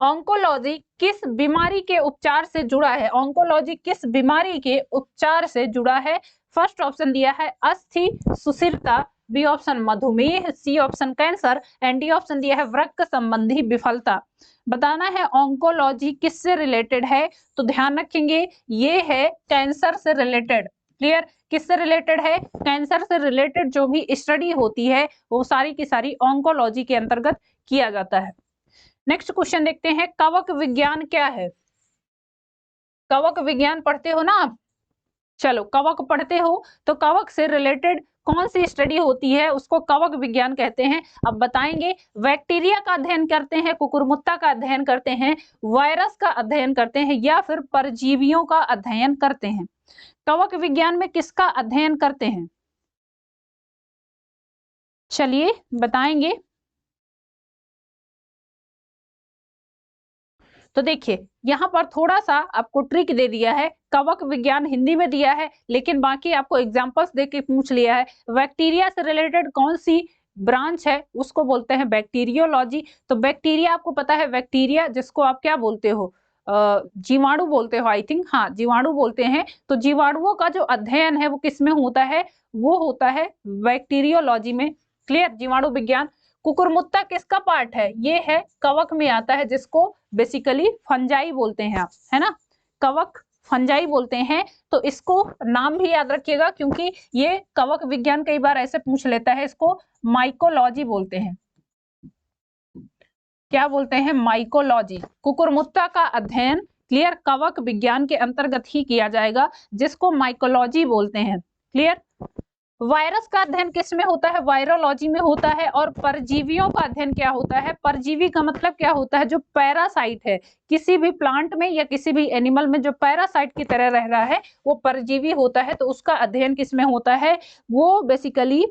ऑन्कोलॉजी किस बीमारी के उपचार से जुड़ा है? ऑन्कोलॉजी किस बीमारी के उपचार से जुड़ा है? फर्स्ट ऑप्शन दिया है अस्थि सुस्थिरता, बी ऑप्शन मधुमेह, C option cancer and D option दिया है वृक्क संबंधी विफलता। बताना है ऑन्कोलॉजी किससे रिलेटेड है, तो ध्यान रखेंगे ये है कैंसर से रिलेटेड। क्लियर, किससे रिलेटेड है? कैंसर से रिलेटेड जो भी स्टडी होती है वो सारी की सारी ऑन्कोलॉजी के अंतर्गत किया जाता है। नेक्स्ट क्वेश्चन देखते हैं, कवक विज्ञान क्या है? कवक विज्ञान पढ़ते हो ना आप? चलो कवक पढ़ते हो तो कवक से रिलेटेड कौन सी स्टडी होती है उसको कवक विज्ञान कहते हैं। अब बताएंगे, बैक्टीरिया का अध्ययन करते हैं, कुकुरमुत्ता का अध्ययन करते हैं, वायरस का अध्ययन करते हैं या फिर परजीवियों का अध्ययन करते हैं? कवक विज्ञान में किसका अध्ययन करते हैं? चलिए बताएंगे। तो देखिए यहाँ पर थोड़ा सा आपको ट्रिक दे दिया है, कवक विज्ञान हिंदी में दिया है लेकिन बाकी आपको एग्जांपल्स देके पूछ लिया है। बैक्टीरिया से रिलेटेड कौन सी ब्रांच है उसको बोलते हैं बैक्टीरियोलॉजी। तो बैक्टीरिया आपको पता है, बैक्टीरिया जिसको आप क्या बोलते हो, जीवाणु बोलते हो आई थिंक, हाँ जीवाणु बोलते हैं। तो जीवाणुओं का जो अध्ययन है वो किसमें होता है? वो होता है बैक्टीरियोलॉजी में। क्लियर, जीवाणु विज्ञान। कुकुरमुत्ता किसका पार्ट है? ये है कवक में आता है जिसको बेसिकली फंजाई बोलते हैं आप, है ना, कवक फंजाई बोलते हैं। तो इसको नाम भी याद रखिएगा क्योंकि ये कवक विज्ञान कई बार ऐसे पूछ लेता है, इसको माइकोलॉजी बोलते हैं। क्या बोलते हैं? माइकोलॉजी। कुकुरमुत्ता का अध्ययन क्लियर कवक विज्ञान के अंतर्गत ही किया जाएगा जिसको माइकोलॉजी बोलते हैं। क्लियर। वायरस का अध्ययन किस में होता है? वायरोलॉजी में होता है। और परजीवियों का अध्ययन क्या होता है? परजीवी का मतलब क्या होता है? जो पैरासाइट है, किसी भी प्लांट में या किसी भी एनिमल में जो पैरासाइट की तरह रह रहा है वो परजीवी होता है। तो उसका अध्ययन किस में होता है? वो बेसिकली,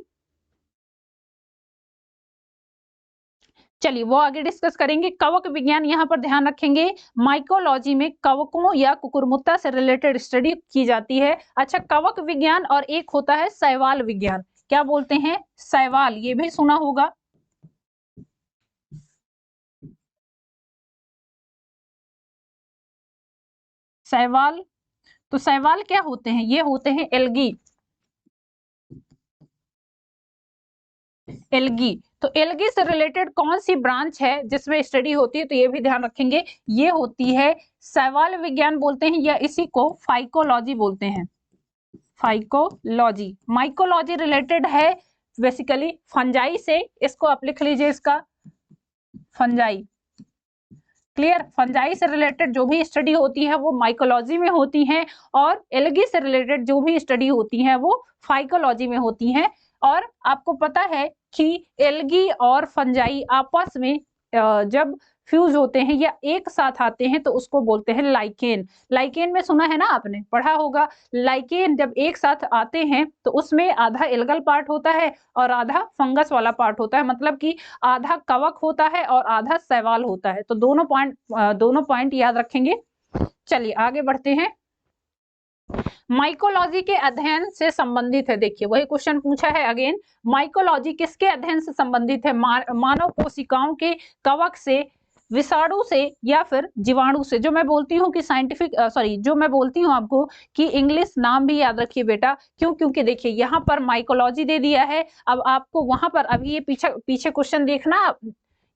चलिए वो आगे डिस्कस करेंगे। कवक विज्ञान यहाँ पर ध्यान रखेंगे, माइकोलॉजी में कवकों या कुकुरमुत्ता से रिलेटेड स्टडी की जाती है। अच्छा, कवक विज्ञान और एक होता है शैवाल विज्ञान। क्या बोलते हैं? शैवाल, ये भी सुना होगा। शैवाल, तो शैवाल क्या होते हैं? ये होते हैं एल्गी। एल्गी, तो एल्गी से रिलेटेड कौन सी ब्रांच है जिसमें स्टडी होती है? तो ये भी ध्यान रखेंगे, ये होती है शैवाल विज्ञान बोलते हैं या इसी को फाइकोलॉजी बोलते हैं। फाइकोलॉजी। माइकोलॉजी रिलेटेड है बेसिकली फंजाई से, इसको आप लिख लीजिए, इसका फंजाई। क्लियर, फंजाई से रिलेटेड जो भी स्टडी होती है वो माइकोलॉजी में होती है और एल्गी से रिलेटेड जो भी स्टडी होती है वो फाइकोलॉजी में होती है। और आपको पता है कि एल्गी और फंजाई आपस में जब फ्यूज होते हैं या एक साथ आते हैं तो उसको बोलते हैं लाइकेन। लाइकेन में सुना है ना, आपने पढ़ा होगा। लाइकेन जब एक साथ आते हैं तो उसमें आधा एल्गल पार्ट होता है और आधा फंगस वाला पार्ट होता है, मतलब कि आधा कवक होता है और आधा शैवाल होता है। तो दोनों पॉइंट याद रखेंगे। चलिए आगे बढ़ते हैं। माइकोलॉजी के अध्ययन से संबंधित है, देखिए वही क्वेश्चन पूछा है अगेन। माइकोलॉजी किसके अध्ययन से संबंधित है? मानव कोशिकाओं के कवक से, विषाणु से या फिर जीवाणु से। जो मैं बोलती हूँ कि जो मैं बोलती हूँ आपको कि इंग्लिश नाम भी याद रखिए बेटा। क्यों? क्योंकि देखिए यहाँ पर माइकोलॉजी दे दिया है, अब आपको वहां पर अभी ये पीछे क्वेश्चन देखना।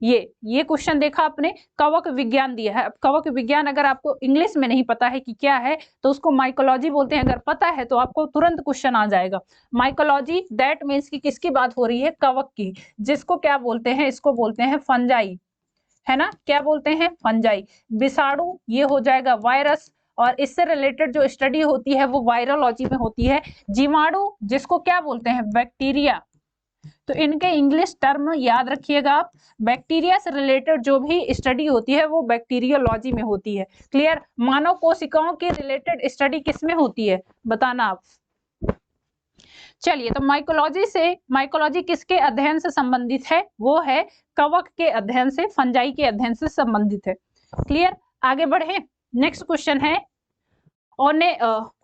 ये क्वेश्चन देखा आपने, कवक विज्ञान दिया है। अब कवक विज्ञान अगर आपको इंग्लिश में नहीं पता है कि क्या है तो उसको माइकोलॉजी बोलते हैं। अगर पता है तो आपको तुरंत क्वेश्चन आ जाएगा। माइकोलॉजी दैट मीन्स कि किसकी बात हो रही है? कवक की, जिसको क्या बोलते हैं? इसको बोलते हैं फंजाई, है ना? क्या बोलते हैं? फंजाई। विषाणु ये हो जाएगा वायरस, और इससे रिलेटेड जो स्टडी होती है वो वायरोलॉजी में होती है। जीवाणु जिसको क्या बोलते हैं? बैक्टीरिया। तो इनके इंग्लिश टर्म याद रखिएगा आप। बैक्टीरिया से रिलेटेड जो भी स्टडी होती है वो बैक्टीरियोलॉजी में होती है। क्लियर? मानव कोशिकाओं के रिलेटेड स्टडी किस में होती है बताना आप। चलिए, तो माइकोलॉजी किसके अध्ययन से संबंधित है? वो है कवक के अध्ययन से, फंजाई के अध्ययन से संबंधित है। क्लियर? आगे बढ़े। नेक्स्ट क्वेश्चन है,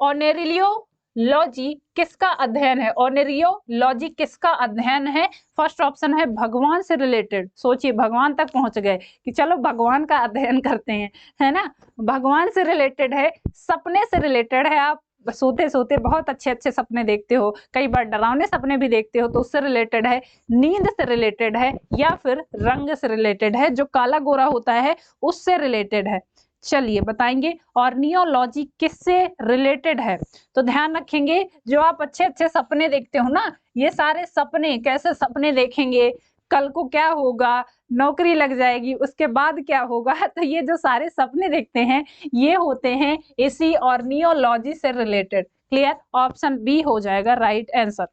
ऑनेरियोलॉजी किसका अध्ययन है? ऑनेरियोलॉजी किसका अध्ययन है? फर्स्ट ऑप्शन है भगवान से रिलेटेड। सोचिए, भगवान तक पहुंच गए कि चलो भगवान का अध्ययन करते हैं, है ना? भगवान से रिलेटेड है, सपने से रिलेटेड है। आप सोते सोते बहुत अच्छे अच्छे सपने देखते हो, कई बार डरावने सपने भी देखते हो, तो उससे रिलेटेड है। नींद से रिलेटेड है या फिर रंग से रिलेटेड है, जो काला गोरा होता है उससे रिलेटेड है। चलिए बताएंगे। और नियोलॉजी किससे रिलेटेड है? तो ध्यान रखेंगे, जो आप अच्छे अच्छे सपने देखते हो ना, ये सारे सपने, कैसे सपने देखेंगे, कल को क्या होगा, नौकरी लग जाएगी, उसके बाद क्या होगा, तो ये जो सारे सपने देखते हैं ये होते हैं इसी और नियोलॉजी से रिलेटेड। क्लियर? ऑप्शन बी हो जाएगा राइट आंसर।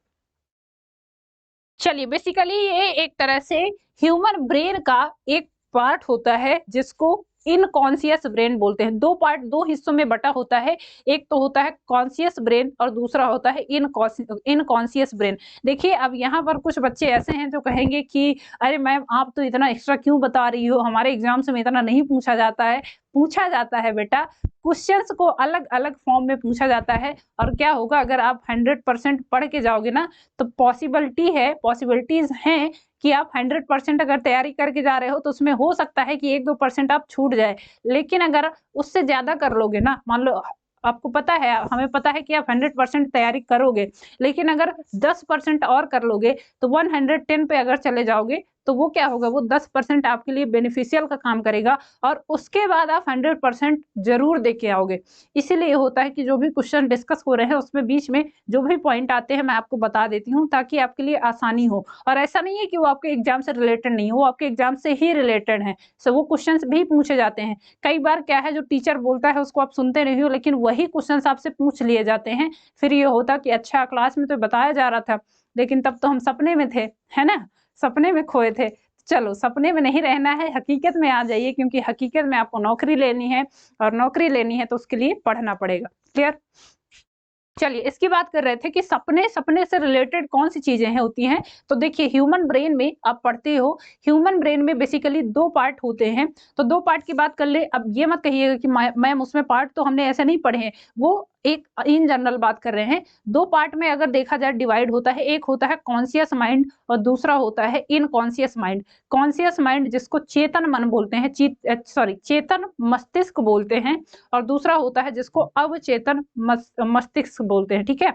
चलिए, बेसिकली ये एक तरह से ह्यूमन ब्रेन का एक पार्ट होता है जिसको इनकॉन्शियस ब्रेन बोलते हैं। दो हिस्सों में बटा होता है, एक तो होता है कॉन्शियस ब्रेन और दूसरा होता है इनकॉन्शियस ब्रेन। देखिए, अब यहाँ पर कुछ बच्चे ऐसे हैं जो कहेंगे कि अरे मैम आप तो इतना एक्स्ट्रा क्यों बता रही हो, हमारे एग्जाम्स में इतना नहीं पूछा जाता है। पूछा जाता है बेटा, क्वेश्चंस को अलग अलग फॉर्म में पूछा जाता है। और क्या होगा, अगर आप 100% पढ़ के जाओगे ना तो पॉसिबिलिटीज हैं कि आप 100% अगर तैयारी करके जा रहे हो तो उसमें हो सकता है कि 1-2% आप छूट जाए। लेकिन अगर उससे ज्यादा कर लोगे ना, मान लो आपको पता है, हमें पता है कि आप 100% तैयारी करोगे, लेकिन अगर 10% और कर लोगे तो 110 पे अगर चले जाओगे तो वो क्या होगा, वो 10% आपके लिए बेनिफिशियल का काम करेगा और उसके बाद आप 100% जरूर दे के आओगे। इसीलिए होता है कि जो भी क्वेश्चन डिस्कस हो रहे हैं उसमें बीच में जो भी पॉइंट आते हैं मैं आपको बता देती हूँ ताकि आपके लिए आसानी हो। और ऐसा नहीं है कि वो आपके एग्जाम से रिलेटेड नहीं हो, वो आपके एग्जाम से ही रिलेटेड है। सो वो क्वेश्चन भी पूछे जाते हैं। कई बार क्या है, जो टीचर बोलता है उसको आप सुनते नहीं हो, लेकिन वही क्वेश्चन आपसे पूछ लिए जाते हैं। फिर ये होता कि अच्छा क्लास में तो बताया जा रहा था लेकिन तब तो हम सपने में थे, है ना, सपने में खोए थे। चलो, सपने में नहीं रहना है, हकीकत में आ जाइए, क्योंकि हकीकत में आपको नौकरी लेनी है और नौकरी लेनी है तो उसके लिए पढ़ना पड़ेगा। क्लियर? चलिए, इसकी बात कर रहे थे कि सपने से रिलेटेड कौन सी चीजें हैं होती हैं। तो देखिए, ह्यूमन ब्रेन में आप पढ़ते हो, ह्यूमन ब्रेन में बेसिकली 2 पार्ट होते हैं। तो 2 पार्ट की बात कर ले। अब ये मत कहिएगा कि मैम उसमें पार्ट तो हमने ऐसे नहीं पढ़े हैं, वो एक इन जनरल बात कर रहे हैं। 2 पार्ट में अगर देखा जाए डिवाइड होता है, एक होता है कॉन्शियस माइंड और दूसरा होता है इनकॉन्शियस माइंड। कॉन्शियस माइंड जिसको चेतन मन बोलते हैं, चेतन मस्तिष्क बोलते हैं, और दूसरा होता है जिसको अवचेतन मस्तिष्क बोलते हैं। ठीक है?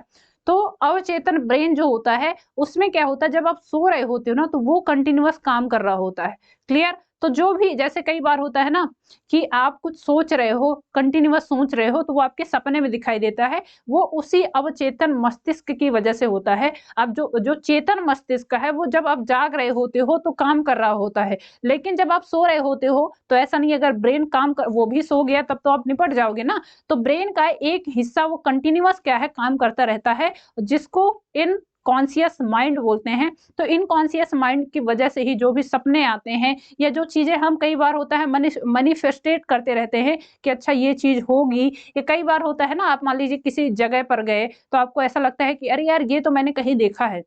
तो अवचेतन ब्रेन जो होता है उसमें क्या होता है, जब आप सो रहे होते हो ना तो वो कंटिन्यूअस काम कर रहा होता है। क्लियर? तो जो भी, जैसे कई बार होता है ना कि आप कुछ सोच रहे हो, कंटिन्यूअस सोच रहे हो, तो वो आपके सपने में दिखाई देता है, वो उसी अवचेतन मस्तिष्क की वजह से होता है। अब जो चेतन मस्तिष्क है वो जब आप जाग रहे होते हो तो काम कर रहा होता है, लेकिन जब आप सो रहे होते हो तो ऐसा नहीं, अगर ब्रेन वो भी सो गया तब तो आप निपट जाओगे ना। तो ब्रेन का एक हिस्सा वो कंटिन्यूअस क्या है, काम करता रहता है, जिसको इन कॉन्शियस माइंड बोलते हैं। तो इनकॉन्शियस माइंड की वजह से ही जो भी सपने आते हैं या जो चीजें हम कई बार होता है मैनिफेस्टेट करते रहते हैं कि अच्छा ये चीज होगी। ये कई बार होता है ना, आप मान लीजिए किसी जगह पर गए तो आपको ऐसा लगता है कि अरे यार ये तो मैंने कहीं देखा है।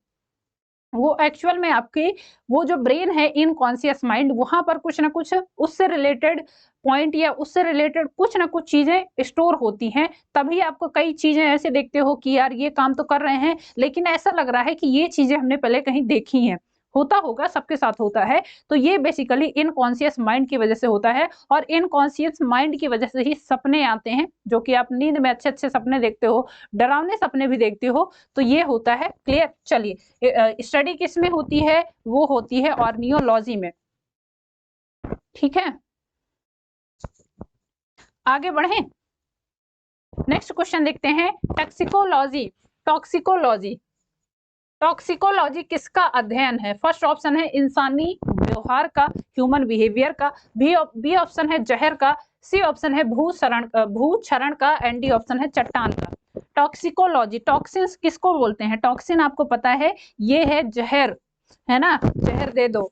वो एक्चुअल में आपकी वो जो ब्रेन है इनकॉन्शियस माइंड, वहां पर कुछ ना कुछ उससे रिलेटेड पॉइंट या उससे रिलेटेड कुछ ना कुछ चीजें स्टोर होती हैं। तभी आपको कई चीजें ऐसे देखते हो कि यार ये काम तो कर रहे हैं लेकिन ऐसा लग रहा है कि ये चीजें हमने पहले कहीं देखी हैं। होता होगा, सबके साथ होता है। तो ये बेसिकली इनकॉन्शियस माइंड की वजह से होता है और इनकॉन्शियस माइंड की वजह से ही सपने आते हैं, जो कि आप नींद में अच्छे अच्छे सपने देखते हो, डरावने सपने भी देखते हो। तो ये होता है। क्लियर? चलिए, स्टडी किस में होती है? वो होती है ऑर्नियोलॉजी में। ठीक है, आगे बढ़े। नेक्स्ट क्वेश्चन देखते हैं, टॉक्सिकोलॉजी। टॉक्सिकोलॉजी, टॉक्सिकोलॉजी किसका अध्ययन है? फर्स्ट ऑप्शन है इंसानी व्यवहार का, ह्यूमन बिहेवियर का। बी ऑप्शन है जहर का। सी ऑप्शन है भूक्षरण का। एंड डी ऑप्शन है चट्टान का। टॉक्सिकोलॉजी, टॉक्सिन्स किसको बोलते हैं? टॉक्सिन आपको पता है ये है जहर, है ना? जहर दे दो,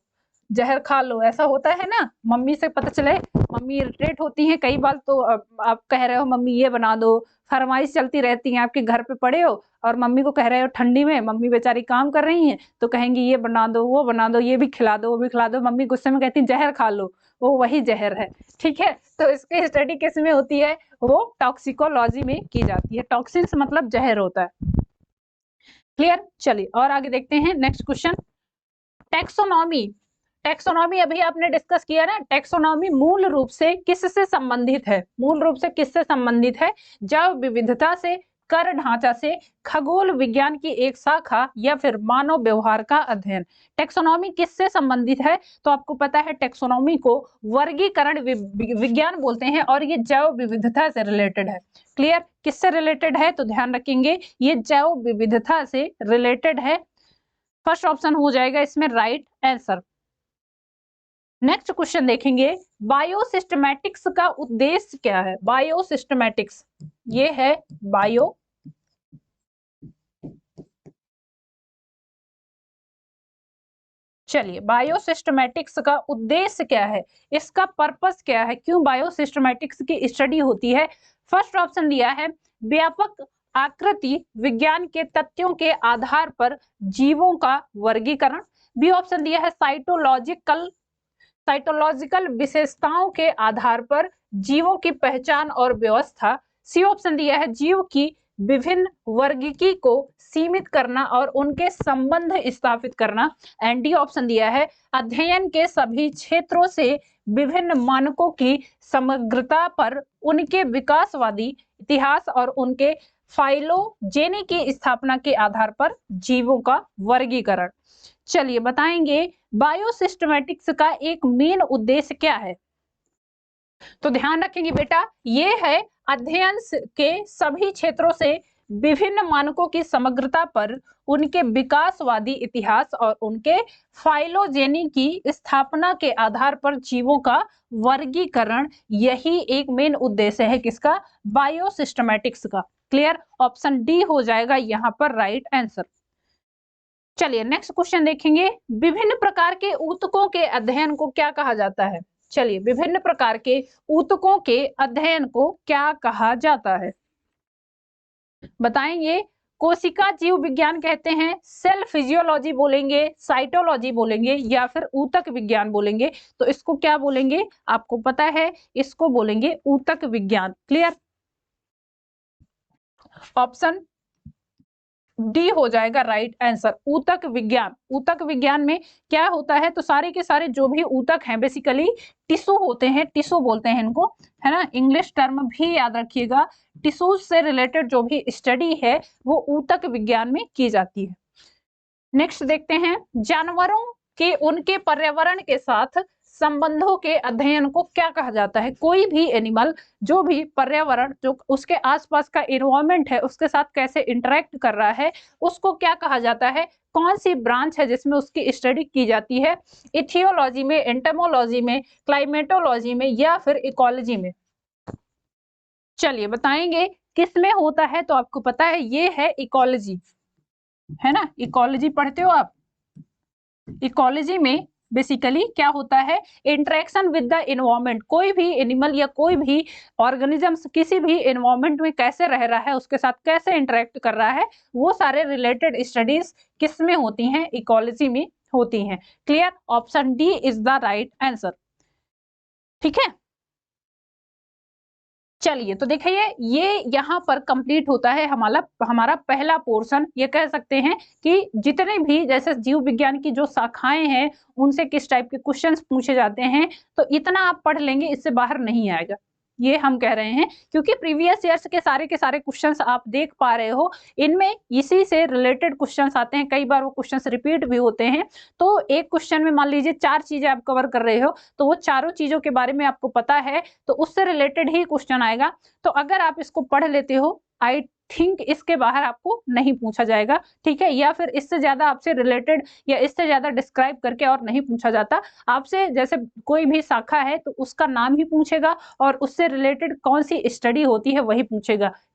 जहर खा लो, ऐसा होता है ना। मम्मी से पता चले, मम्मी इरिटेट होती हैं कई बार, तो आप कह रहे हो मम्मी ये बना दो, फरमाइश चलती रहती है, आपके घर पे पड़े हो और मम्मी को कह रहे हो ठंडी में, मम्मी बेचारी काम कर रही हैं तो कहेंगी ये बना दो, वो बना दो, ये भी खिला दो, वो भी खिला दो। मम्मी गुस्से में कहती जहर खा लो, वो वही जहर है। ठीक है, तो इसकी स्टडी किस में होती है? वो टॉक्सिकोलॉजी में की जाती है। टॉक्सिन्स मतलब जहर होता है। क्लियर? चलिए और आगे देखते हैं। Next question, taxonomy. टैक्सोनॉमी अभी आपने डिस्कस किया ना। टैक्सोनॉमी मूल रूप से किससे संबंधित है? मूल रूप से किससे संबंधित है? जैव विविधता से, कर ढांचा से, खगोल विज्ञान की एक शाखा या फिर मानव व्यवहार का अध्ययन। टैक्सोनॉमी किससे संबंधित है? तो आपको पता है टैक्सोनॉमी को वर्गीकरण विज्ञान बोलते हैं और ये जैव विविधता से रिलेटेड है। क्लियर? किससे रिलेटेड है? तो ध्यान रखेंगे ये जैव विविधता से रिलेटेड है। फर्स्ट ऑप्शन हो जाएगा इसमें राइट आंसर। नेक्स्ट क्वेश्चन देखेंगे, बायोसिस्टमैटिक्स का उद्देश्य क्या है? बायोसिस्टमैटिक्स, ये है बायो चलिए बायोसिस्टमैटिक्स का उद्देश्य क्या है? इसका पर्पस क्या है? क्यों बायोसिस्टमैटिक्स की स्टडी होती है? फर्स्ट ऑप्शन दिया है व्यापक आकृति विज्ञान के तथ्यों के आधार पर जीवों का वर्गीकरण। बी ऑप्शन दिया है साइटोलॉजिकल विशेषताओं के आधार पर जीवों की पहचान और व्यवस्था। सी ऑप्शन दिया है जीव की विभिन्न वर्गीकी को सीमित करना और उनके संबंध स्थापित करना। एंड डी ऑप्शन दिया है अध्ययन के सभी क्षेत्रों से विभिन्न मानकों की समग्रता पर उनके विकासवादी इतिहास और उनके फाइलोजेनी की स्थापना के आधार पर जीवों का वर्गीकरण। चलिए बताएंगे बायोसिस्टमैटिक्स का एक मेन उद्देश्य क्या है? तो ध्यान रखेंगे बेटा, ये है अध्ययन के सभी क्षेत्रों से विभिन्न मानकों की समग्रता पर उनके विकासवादी इतिहास और उनके फाइलोजेनी की स्थापना के आधार पर जीवों का वर्गीकरण। यही एक मेन उद्देश्य है किसका? बायोसिस्टमैटिक्स का। क्लियर? ऑप्शन डी हो जाएगा यहाँ पर राइट आंसर। चलिए नेक्स्ट क्वेश्चन देखेंगे, विभिन्न प्रकार के ऊतकों के अध्ययन को क्या कहा जाता है? चलिए विभिन्न प्रकार के ऊतकों के अध्ययन को क्या कहा जाता है? बताएंगे। कोशिका जीव विज्ञान कहते हैं, सेल फिजियोलॉजी बोलेंगे, साइटोलॉजी बोलेंगे या फिर ऊतक विज्ञान बोलेंगे। तो इसको क्या बोलेंगे? आपको पता है, इसको बोलेंगे ऊतक विज्ञान। क्लियर? ऑप्शन डी हो जाएगा राइट आंसर, ऊतक विज्ञान। ऊतक विज्ञान में क्या होता है? तो सारे के सारे जो भी ऊतक हैं बेसिकली टिश्यू होते हैं, टिश्यू बोलते हैं इनको, है ना। इंग्लिश टर्म भी याद रखिएगा। टिश्यू से रिलेटेड जो भी स्टडी है वो ऊतक विज्ञान में की जाती है। नेक्स्ट देखते हैं, जानवरों के उनके पर्यावरण के साथ संबंधों के अध्ययन को क्या कहा जाता है? कोई भी एनिमल जो भी पर्यावरण, जो उसके आसपास का एनवायरनमेंट है उसके साथ कैसे इंटरेक्ट कर रहा है, उसको क्या कहा जाता है? कौन सी ब्रांच है जिसमें उसकी स्टडी की जाती है? इथियोलॉजी में, एंटोमोलॉजी में, क्लाइमेटोलॉजी में या फिर इकोलॉजी में? चलिए बताएंगे किसमें होता है। तो आपको पता है ये है इकोलॉजी। है ना, इकोलॉजी पढ़ते हो आप। इकोलॉजी में बेसिकली क्या होता है, इंटरेक्शन विद द इन्वायरमेंट, कोई भी एनिमल या कोई भी ऑर्गेनिजम्स किसी भी इन्वायरमेंट में कैसे रह रहा है, उसके साथ कैसे इंटरेक्ट कर रहा है, वो सारे रिलेटेड स्टडीज किस में होती हैं, इकोलॉजी में होती हैं। Clear, option D is the right answer. ठीक है, चलिए तो देखिए ये यहाँ पर कंप्लीट होता है हमारा पहला पोर्शन। ये कह सकते हैं कि जितने भी जैसे जीव विज्ञान की जो शाखाएं हैं उनसे किस टाइप के क्वेश्चंस पूछे जाते हैं, तो इतना आप पढ़ लेंगे, इससे बाहर नहीं आएगा, ये हम कह रहे हैं। क्योंकि प्रीवियस ईयर्स के सारे क्वेश्चंस आप देख पा रहे हो, इनमें इसी से रिलेटेड क्वेश्चंस आते हैं, कई बार वो क्वेश्चंस रिपीट भी होते हैं। तो एक क्वेश्चन में मान लीजिए 4 चीजें आप कवर कर रहे हो, तो वो चारों चीजों के बारे में आपको पता है, तो उससे रिलेटेड ही क्वेश्चन आएगा। तो अगर आप इसको पढ़ लेते हो, आई थिंक इसके बाहर आपको नहीं पूछा जाएगा। ठीक है, या फिर इससे ज्यादा आपसे रिलेटेड या इससे ज्यादा डिस्क्राइब करके और नहीं पूछा जाता। आपसे जैसे कोई भी शाखा है तो उसका नाम ही पूछेगा और उससे रिलेटेड कौन सी स्टडी होती है वही पूछेगा।